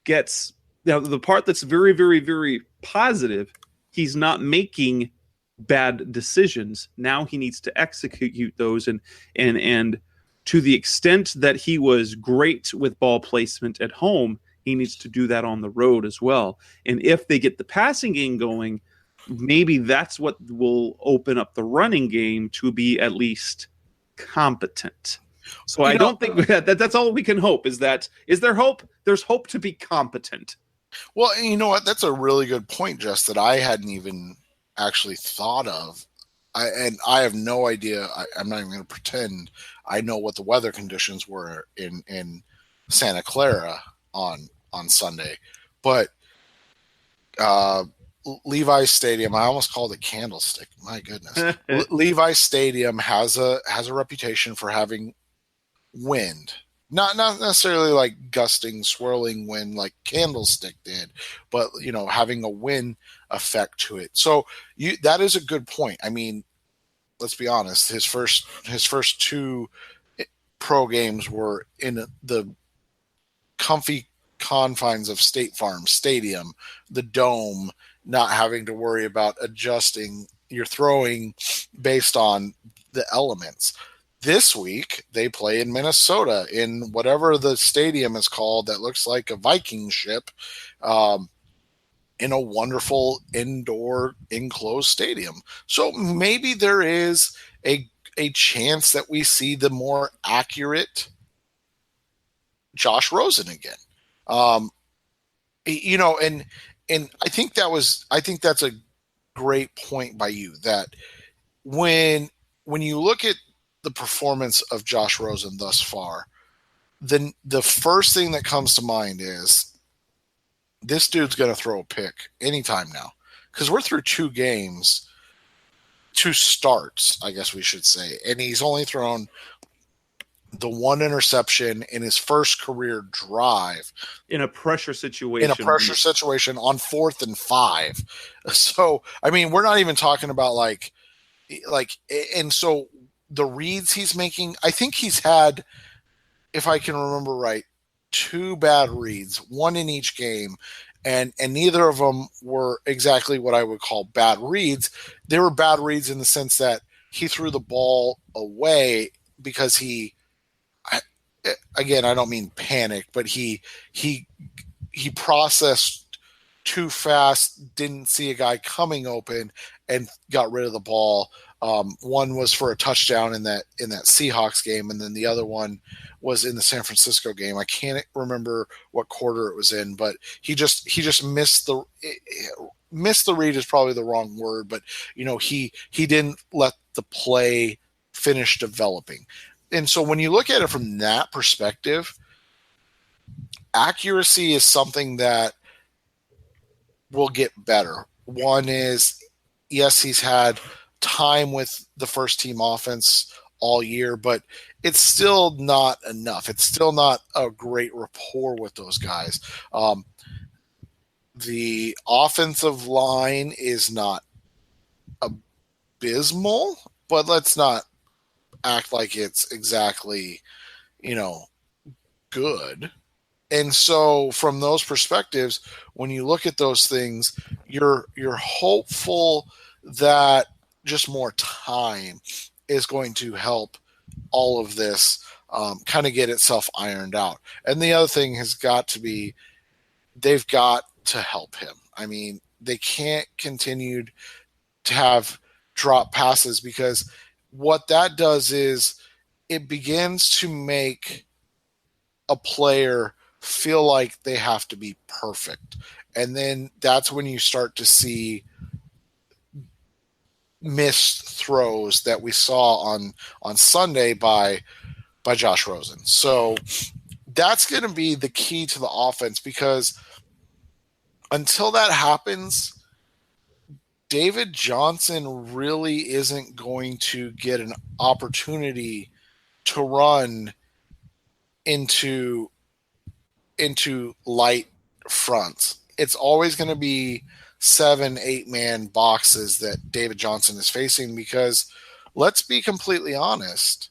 gets, the part that's very, very, very positive, he's not making bad decisions. Now he needs to execute those, and to the extent that he was great with ball placement at home, he needs to do that on the road as well. And if they get the passing game going, maybe that's what will open up the running game to be at least competent. So I don't think that's all we can hope. Is there hope? There's hope to be competent. Well, you know what? That's a really good point, Jess, that I hadn't even actually thought of. I have no idea. I'm not even going to pretend I know what the weather conditions were in Santa Clara on Sunday. But Levi's Stadium, I almost called it Candlestick. My goodness. Levi's Stadium has a reputation for having wind. Not necessarily like gusting, swirling wind like Candlestick did, but having a wind effect to it. So that is a good point. I mean, let's be honest. His first 2 pro games were in the comfy confines of State Farm Stadium, the dome, not having to worry about adjusting your throwing based on the elements. This week, they play in Minnesota in whatever the stadium is called that looks like a Viking ship, in a wonderful indoor enclosed stadium. So maybe there is a chance that we see the more accurate Josh Rosen again. And I think that's a great point by you, that when you look at the performance of Josh Rosen thus far, then the first thing that comes to mind is this dude's going to throw a pick anytime now, because we're through 2 starts, I guess we should say, and he's only thrown the 1 interception in his first career drive in a pressure situation on 4th and 5. So, I mean, we're not even talking about like, and so the reads he's making, I think he's had, if I can remember right, 2 bad reads, 1 in each game. and neither of them were exactly what I would call bad reads. They were bad reads in the sense that he threw the ball away because again, I don't mean panic, but he processed too fast, didn't see a guy coming open, and got rid of the ball. One was for a touchdown in that Seahawks game, and then the other one was in the San Francisco game. I can't remember what quarter it was in, but he just missed the read is probably the wrong word, but he didn't let the play finish developing. And so when you look at it from that perspective, accuracy is something that will get better. One is, yes, he's had time with the first team offense all year, but it's still not enough. It's still not a great rapport with those guys. The offensive line is not abysmal, but let's not act like it's exactly, good. And so from those perspectives, when you look at those things, you're hopeful that just more time is going to help all of this kind of get itself ironed out. And the other thing has got to be, they've got to help him. I mean, they can't continue to have drop passes, because what that does is it begins to make a player feel like they have to be perfect. And then that's when you start to see missed throws that we saw on Sunday by Josh Rosen. So that's going to be the key to the offense, because until that happens, David Johnson really isn't going to get an opportunity to run into light fronts. It's always going to be 7-8 man boxes that David Johnson is facing, because let's be completely honest,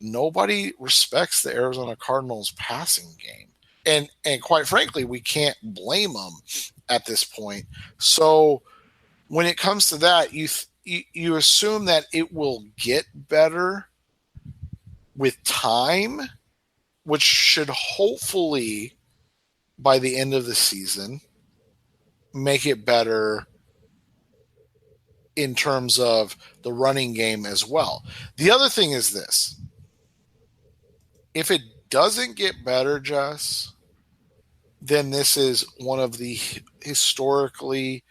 nobody respects the Arizona Cardinals passing game. And quite frankly, we can't blame them at this point. So when it comes to that, you assume that it will get better with time, which should hopefully by the end of the season make it better in terms of the running game as well. The other thing is this: if it doesn't get better, Jess, then this is one of the historically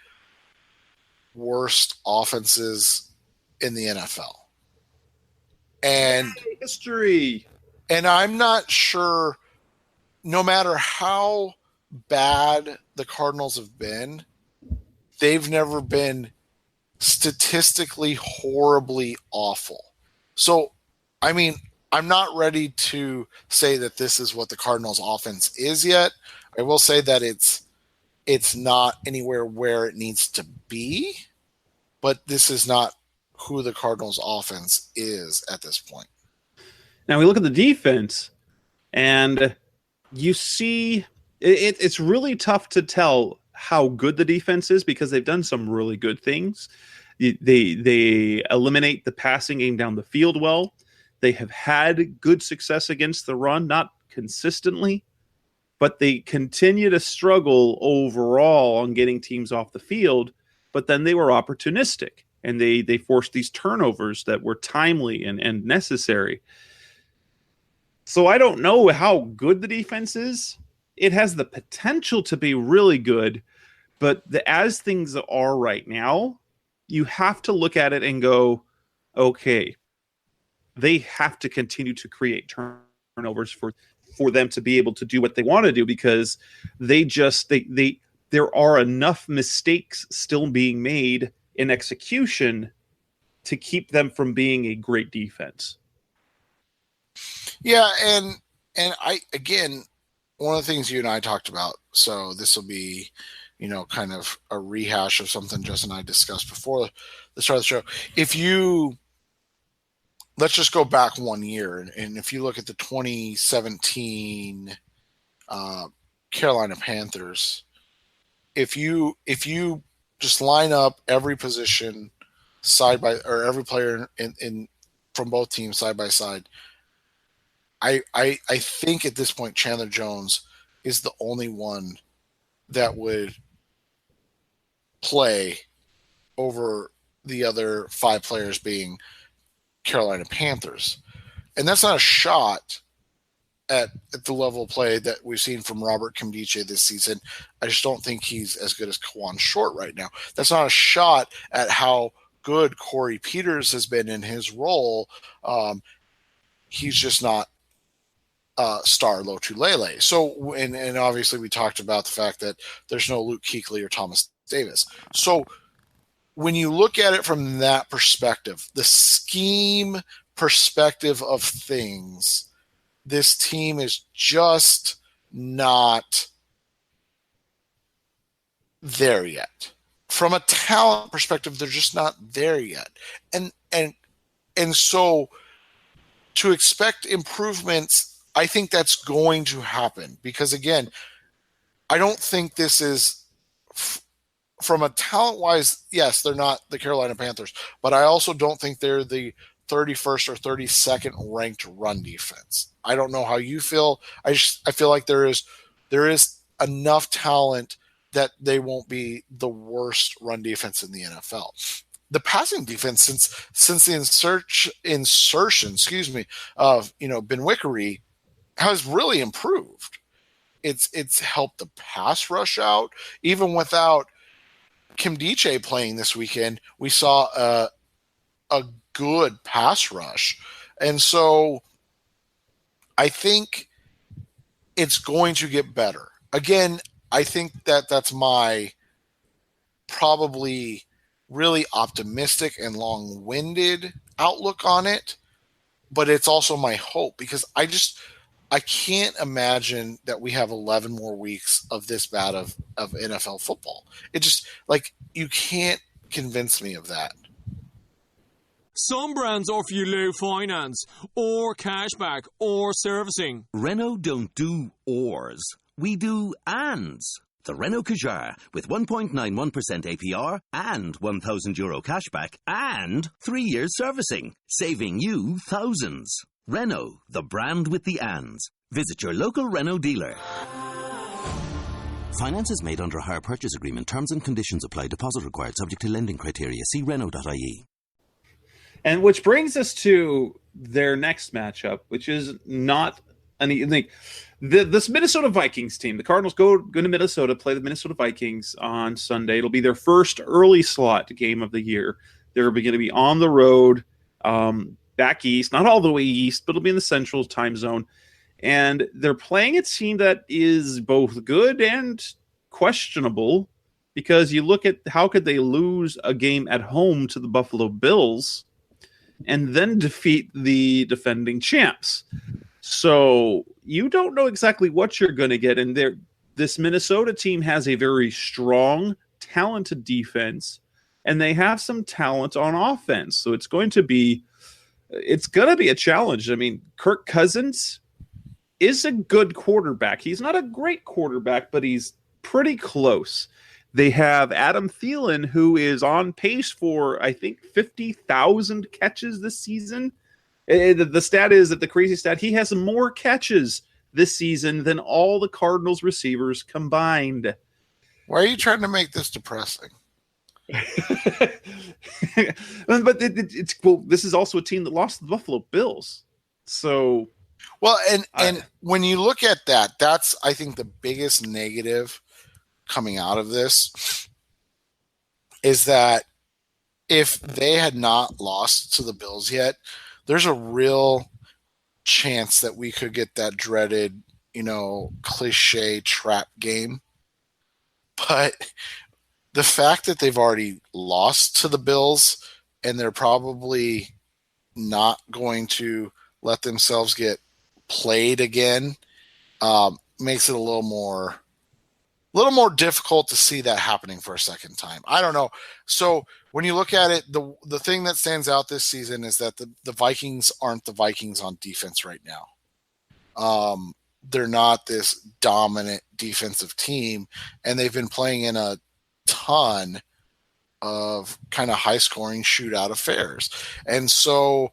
worst offenses in the NFL. And history. And I'm not sure, no matter how bad the Cardinals have been, they've never been statistically horribly awful. So, I mean, I'm not ready to say that this is what the Cardinals offense is yet. I will say that it's not anywhere where it needs to be, but this is not who the Cardinals offense is at this point. Now we look at the defense, and you see it's really tough to tell how good the defense is, because they've done some really good things. They eliminate the passing game down the field well. They have had good success against the run, not consistently, but they continue to struggle overall on getting teams off the field. But then they were opportunistic, and they forced these turnovers that were timely and necessary. So I don't know how good the defense is. It has the potential to be really good, but as things are right now, you have to look at it and go, okay, they have to continue to create turnovers for them to be able to do what they want to do, because there are enough mistakes still being made in execution to keep them from being a great defense. Yeah, and I, again, one of the things you and I talked about, so this will be, kind of a rehash of something Justin and I discussed before the start of the show. Let's just go back 1 year, and if you look at the 2017 Carolina Panthers, if you just line up every position or every player in from both teams side by side, I think at this point Chandler Jones is the only one that would play over the other 5 players being Carolina Panthers. And that's not a shot at the level of play that we've seen from Robert Nkemdiche this season. I just don't think he's as good as Kawan Short right now. That's not a shot at how good Corey Peters has been in his role. He's just not star Lotulelei. So, and obviously we talked about the fact that there's no Luke Kuechly or Thomas Davis. So when you look at it from that perspective, the scheme perspective of things, this team is just not there yet. From a talent perspective, they're just not there yet. And so to expect improvements, I think that's going to happen because, again, I don't think this is from a talent-wise, yes, they're not the Carolina Panthers, but I also don't think they're the 31st or 32nd ranked run defense. I don't know how you feel. I feel like there is enough talent that they won't be the worst run defense in the NFL. The passing defense since the insertion, of Ben Wickery has really improved. It's helped the pass rush out. Even without Nkemdiche playing this weekend, we saw a good pass rush. And so I think it's going to get better. Again, I think that's my probably really optimistic and long-winded outlook on it, but it's also my hope because I can't imagine that we have 11 more weeks of this bad of NFL football. It just, like, you can't convince me of that. Some brands offer you low finance, or cashback, or servicing. Renault don't do ors. We do ands. The Renault Kadjar with 1.91% APR and €1,000 cashback and 3 years servicing, saving you thousands. Renault, the brand with the ands. Visit your local Renault dealer. Finance is made under a hire purchase agreement. Terms and conditions apply. Deposit required subject to lending criteria. See Renault.ie. And which brings us to their next matchup, which is not anything. This Minnesota Vikings team, the Cardinals go to Minnesota, play the Minnesota Vikings on Sunday. It'll be their first early slot game of the year. They're going to be on the road, back east, not all the way east, but it'll be in the central time zone. And they're playing a team that is both good and questionable because you look at how could they lose a game at home to the Buffalo Bills and then defeat the defending champs. So you don't know exactly what you're going to get. And this Minnesota team has a very strong, talented defense, and they have some talent on offense. So it's going to be a challenge. I mean, Kirk Cousins is a good quarterback. He's not a great quarterback, but he's pretty close. They have Adam Thielen, who is on pace for, I think, 50,000 catches this season. The stat is that the crazy stat, he has more catches this season than all the Cardinals receivers combined. Why are you trying to make this depressing? But it's well, this is also a team that lost to the Buffalo Bills. So, well, and when you look at that, that's, I think, the biggest negative coming out of this is that if they had not lost to the Bills yet, there's a real chance that we could get that dreaded, cliche trap game. But the fact that they've already lost to the Bills and they're probably not going to let themselves get played again makes it a little more difficult to see that happening for a second time. I don't know. So when you look at it, the thing that stands out this season is that the Vikings aren't the Vikings on defense right now. They're not this dominant defensive team, and they've been playing in a ton of kind of high-scoring shootout affairs. And so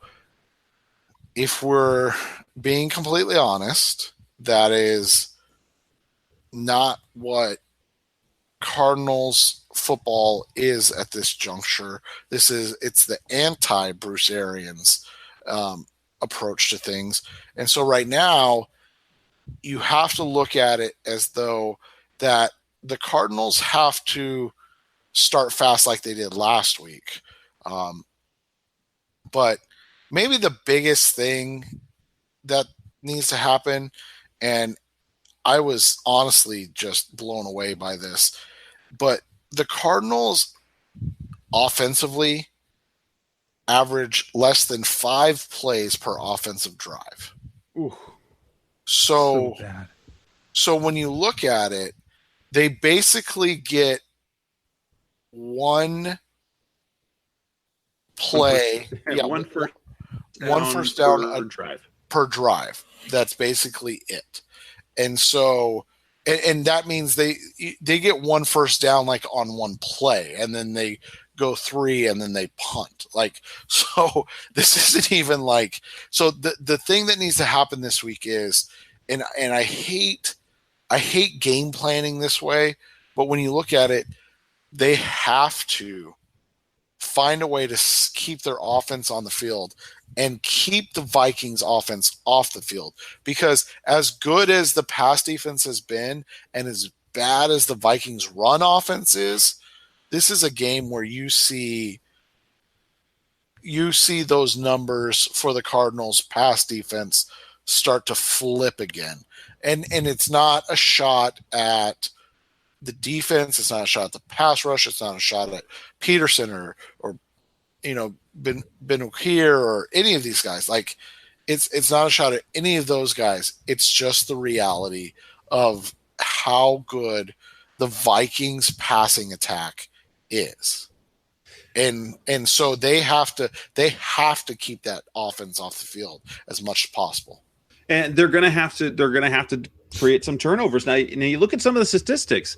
if we're being completely honest, that is not what Cardinals football is at this juncture. It's the anti-Bruce Arians approach to things. And so right now, you have to look at it as though that the Cardinals have to start fast like they did last week. But maybe the biggest thing that needs to happen, and I was honestly just blown away by this, but the Cardinals offensively average less than 5 plays per offensive drive. Ooh, so bad. So when you look at it, they basically get one play, one first down per drive. per drive. That's basically it. And so, and that means they get one first down like on one play, and then they go 3 and then they punt. Like, so this isn't even like, so the thing that needs to happen this week is, and I hate game planning this way, but when you look at it, they have to find a way to keep their offense on the field and keep the Vikings offense off the field. Because as good as the pass defense has been and as bad as the Vikings run offense is, this is a game where you see those numbers for the Cardinals pass defense start to flip again. And it's not a shot at the defense. It's not a shot at the pass rush. It's not a shot at Peterson or Benukir or any of these guys. Like, it's not a shot at any of those guys. It's just the reality of how good the Vikings passing attack is. And so they have to keep that offense off the field as much as possible. And they're going to have to create some turnovers. Now you look at some of the statistics.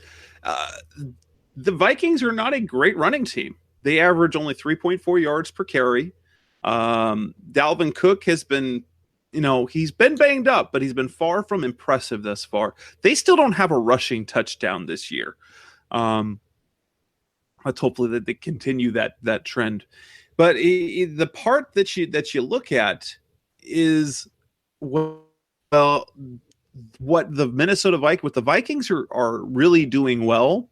The Vikings are not a great running team. They average only 3.4 yards per carry. Dalvin Cook has been, he's been banged up, but he's been far from impressive thus far. They still don't have a rushing touchdown this year. Let's hopefully that they continue that trend. But the part that you look at is, well, what the Vikings are really doing well.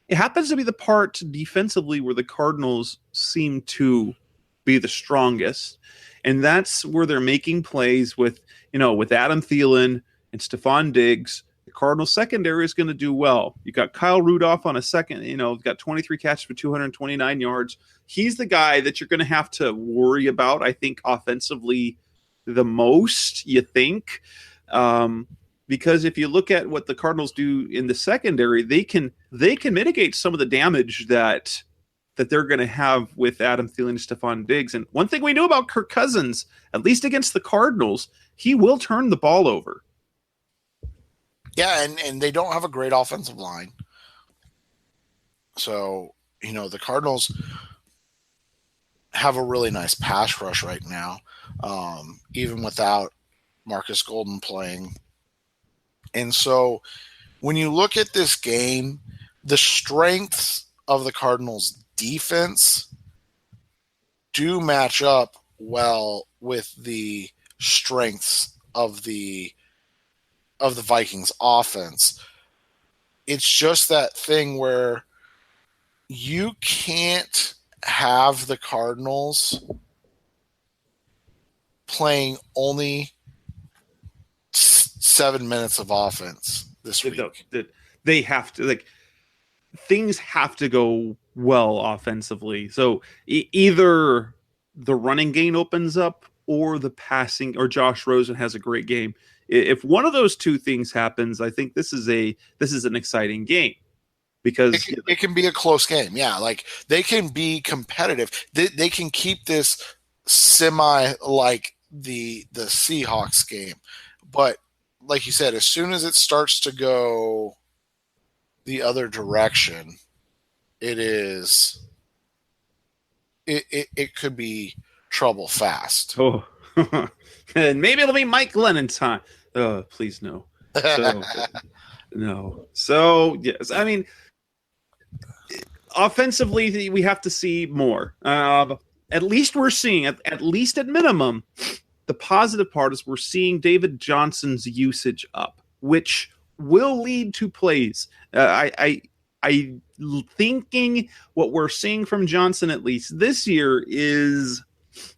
It happens to be the part defensively where the Cardinals seem to be the strongest, and that's where they're making plays with Adam Thielen and Stephon Diggs. The Cardinals secondary is going to do well. You got Kyle Rudolph on a second, got 23 catches for 229 yards. He's the guy that you're going to have to worry about, I think, offensively the most, you think. Because if you look at what the Cardinals do in the secondary, they can mitigate some of the damage that they're going to have with Adam Thielen and Stephon Diggs. And one thing we knew about Kirk Cousins, at least against the Cardinals, he will turn the ball over. Yeah, and they don't have a great offensive line. So, the Cardinals have a really nice pass rush right now, even without Marcus Golden playing. And so when you look at this game, the strengths of the Cardinals defense do match up well with the strengths of the Vikings offense. It's just that thing where you can't have the Cardinals playing only 7 minutes of offense this week. They have to, things have to go well offensively. So either the running game opens up or the passing, or Josh Rosen has a great game. If one of those two things happens, I think this is an exciting game, because it can be a close game. Yeah, like they can be competitive. They can keep this semi like the Seahawks game, but like you said, as soon as it starts to go the other direction, it could be trouble fast. Oh, and maybe it'll be Mike Glennon time. Oh, please no. So no. So yes, I mean, offensively, we have to see more. At least we're seeing, at least at minimum, the positive part is we're seeing David Johnson's usage up, which will lead to plays. I thinking what we're seeing from Johnson, at least this year, is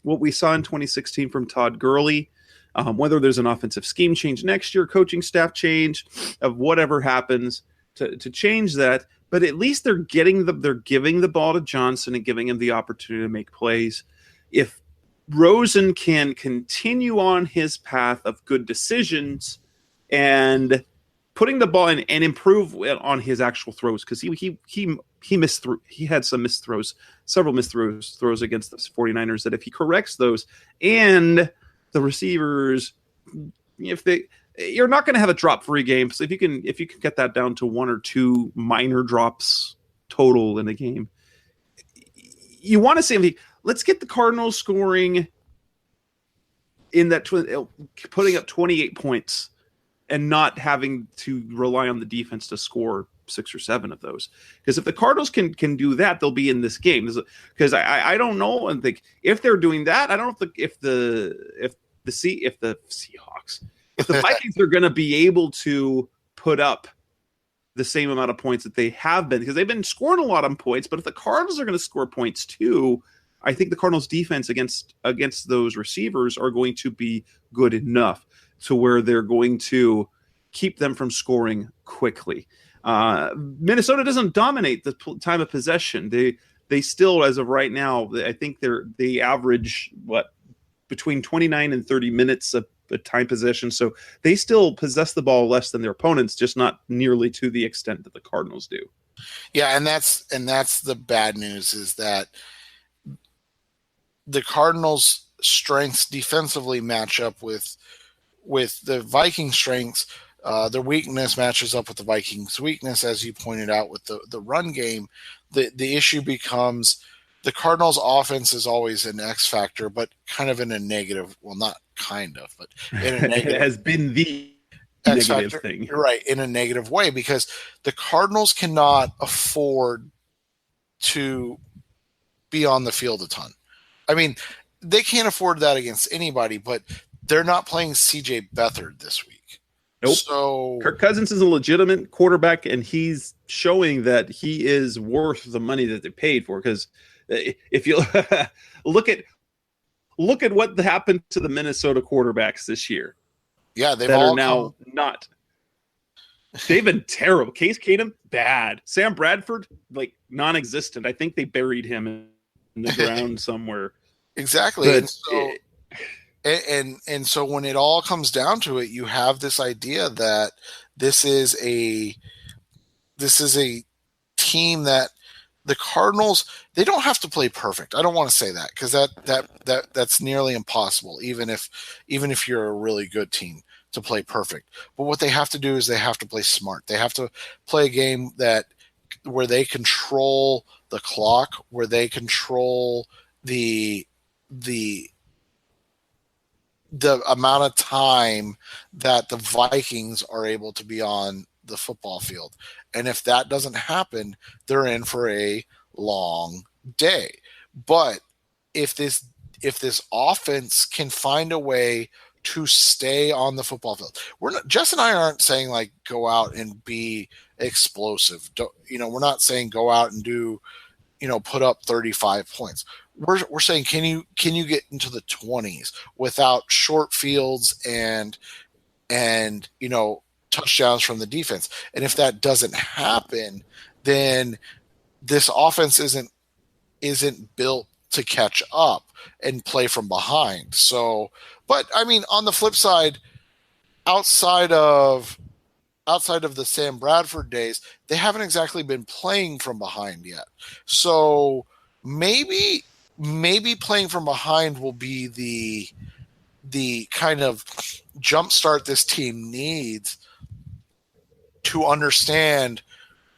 what we saw in 2016 from Todd Gurley. Whether there's an offensive scheme change next year, coaching staff change, of whatever happens to change that, but at least they're giving the ball to Johnson and giving him the opportunity to make plays. If Rosen can continue on his path of good decisions and putting the ball in and improve on his actual throws, because he missed through. He had some missed throws, several missed throws against the 49ers that if he corrects those and the receivers, you're not going to have a drop-free game. So if you can get that down to one or two minor drops total in a game, you want to say, let's get the Cardinals scoring in that, putting up 28 points and not having to rely on the defense to score 6 or 7 of those. Because if the Cardinals can do that, they'll be in this game. Because I don't know, and think if they're doing that, I don't know if the Seahawks, if the Vikings are going to be able to put up the same amount of points that they have been, because they've been scoring a lot of points. But if the Cardinals are going to score points too, I think the Cardinals' defense against those receivers are going to be good enough to where they're going to keep them from scoring quickly. Minnesota doesn't dominate the time of possession. They still, as of right now, I think they average between 29 and 30 minutes of time possession. So they still possess the ball less than their opponents, just not nearly to the extent that the Cardinals do. Yeah, and that's the bad news, is that the Cardinals' strengths defensively match up with the Vikings' strengths. Their weakness matches up with the Vikings' weakness, as you pointed out, with the run game. The issue becomes the Cardinals' offense is always an X factor, but kind of in a negative. Well, not kind of, but in a negative. It has been the X negative factor, thing, right? In a negative way, because the Cardinals cannot afford to be on the field a ton. I mean, they can't afford that against anybody, but they're not playing C.J. Beathard this week. Nope. So Kirk Cousins is a legitimate quarterback, and he's showing that he is worth the money that they paid for. Because if you look at what happened to the Minnesota quarterbacks this year, yeah, they've that all are now not. They've been terrible. Case Keenum, bad. Sam Bradford, non-existent. I think they buried him in the ground somewhere. Exactly. But and so when it all comes down to it, you have this idea that this is a team that the Cardinals, they don't have to play perfect. I don't want to say that, because that's nearly impossible, even if you're a really good team, to play perfect. But what they have to do is they have to play smart. They have to play a game where they control the clock, where they control the amount of time that the Vikings are able to be on the football field. And if that doesn't happen, they're in for a long day. But if this offense can find a way to stay on the football field, Jess and I aren't saying go out and be explosive. We're not saying go out and do, put up 35 points. We're saying, can you get into the 20s without short fields and touchdowns from the defense? And if that doesn't happen, then this offense isn't built to catch up and play from behind. So, but I mean, on the flip side, outside of the Sam Bradford days, they haven't exactly been playing from behind yet. So maybe playing from behind will be the kind of jumpstart this team needs to understand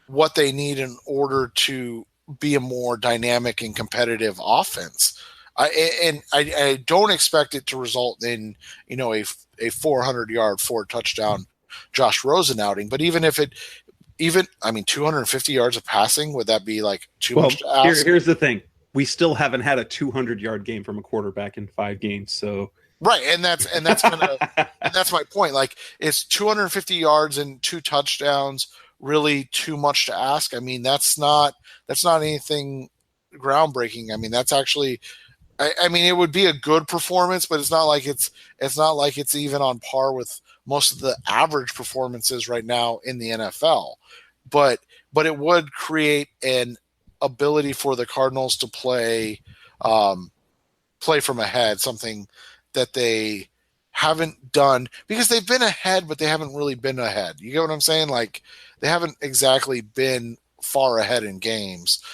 what they need in order to be a more dynamic and competitive offense. I don't expect it to result in, a 400-yard, 4-touchdown Josh Rosen outing. But even if 250 yards of passing, would that be like too much to ask? Here's the thing. We still haven't had a 200-yard game from a quarterback in 5 games. So right, and that's my point. Like, is 250 yards and 2 touchdowns really too much to ask? I mean, that's not anything groundbreaking. I mean, that's actually, I mean, it would be a good performance, but it's not like it's even on par with most of the average performances right now in the NFL. But it would create an ability for the Cardinals to play from ahead, something that they haven't done, because they've been ahead, but they haven't really been ahead. You get what I'm saying? Like, they haven't exactly been far ahead in games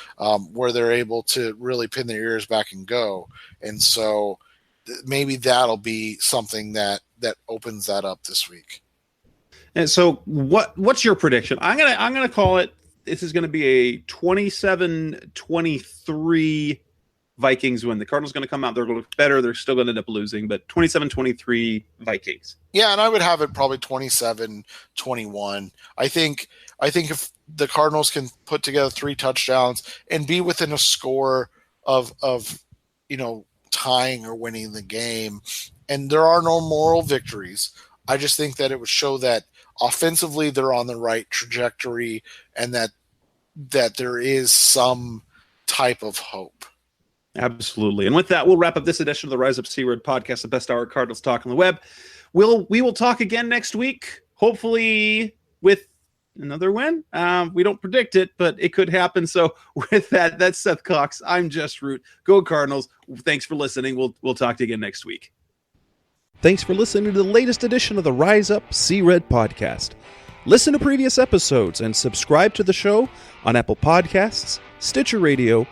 where they're able to really pin their ears back and go. And so maybe that'll be something that opens that up this week. And so what's your prediction? I'm gonna call it. This is going to be a 27-23 Vikings win. The Cardinals are going to come out. They're going to look better. They're still going to end up losing, but 27-23 Vikings. Yeah, and I would have it probably 27-21. I think if the Cardinals can put together 3 touchdowns and be within a score of tying or winning the game, and there are no moral victories, I just think that it would show that offensively they're on the right trajectory and that there is some type of hope. Absolutely. And with that, we'll wrap up this edition of the Rise Up C-Red podcast, the best hour of Cardinals talk on the web. We will talk again next week, hopefully with another win. We don't predict it, but it could happen. So with that, that's Seth Cox. I'm Just Root. Go Cardinals. Thanks for listening. We'll talk to you again next week. Thanks for listening to the latest edition of the Rise Up C-Red podcast. Listen to previous episodes and subscribe to the show on Apple Podcasts, Stitcher Radio,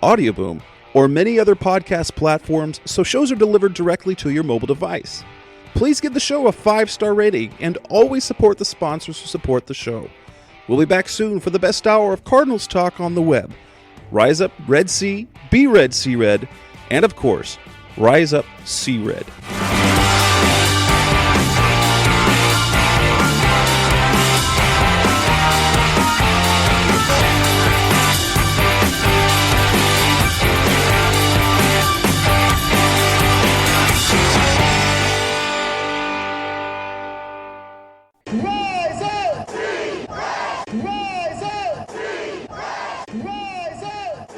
Audioboom, or many other podcast platforms so shows are delivered directly to your mobile device. Please give the show a 5-star rating and always support the sponsors who support the show. We'll be back soon for the best hour of Cardinals talk on the web. Rise Up Red Sea, be Red Sea Red, and of course, Rise Up Sea Red. Rise up! Rise up! Rise up!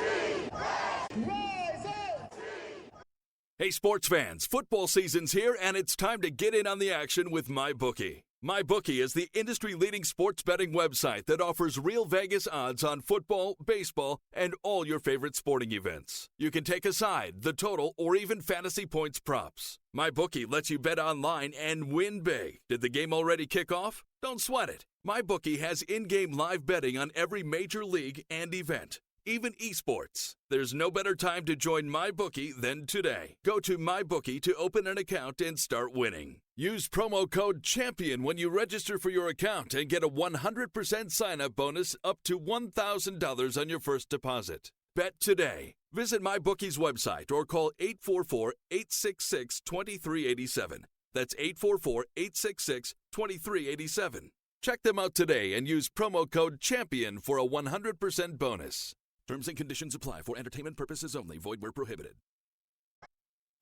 Rise up! Hey, sports fans, football season's here, and it's time to get in on the action with MyBookie. MyBookie is the industry-leading sports betting website that offers real Vegas odds on football, baseball, and all your favorite sporting events. You can take a side, the total, or even fantasy points props. MyBookie lets you bet online and win big. Did the game already kick off? Don't sweat it. MyBookie has in-game live betting on every major league and event, even esports. There's no better time to join MyBookie than today. Go to MyBookie to open an account and start winning. Use promo code CHAMPION when you register for your account and get a 100% sign-up bonus up to $1,000 on your first deposit. Bet today. Visit MyBookie's website or call 844-866-2387. That's 844-866-2387. Check them out today and use promo code CHAMPION for a 100% bonus. Terms and conditions apply for entertainment purposes only. Void where prohibited.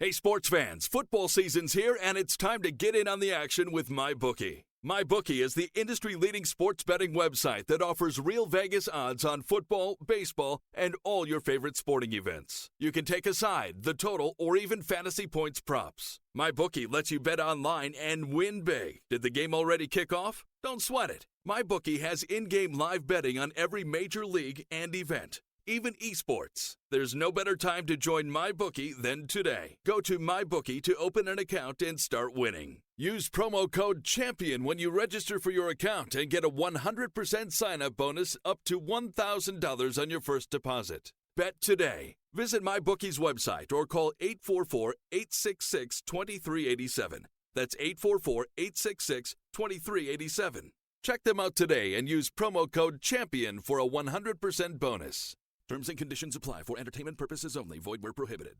Hey, sports fans, football season's here, and it's time to get in on the action with MyBookie. MyBookie is the industry-leading sports betting website that offers real Vegas odds on football, baseball, and all your favorite sporting events. You can take a side, the total, or even fantasy points props. MyBookie lets you bet online and win big. Did the game already kick off? Don't sweat it. MyBookie has in-game live betting on every major league and event, even esports. There's no better time to join MyBookie than today. Go to MyBookie to open an account and start winning. Use promo code CHAMPION when you register for your account and get a 100% sign-up bonus up to $1,000 on your first deposit. Bet today. Visit MyBookie's website or call 844-866-2387. That's 844-866-2387. Check them out today and use promo code CHAMPION for a 100% bonus. Terms and conditions apply for entertainment purposes only. Void where prohibited.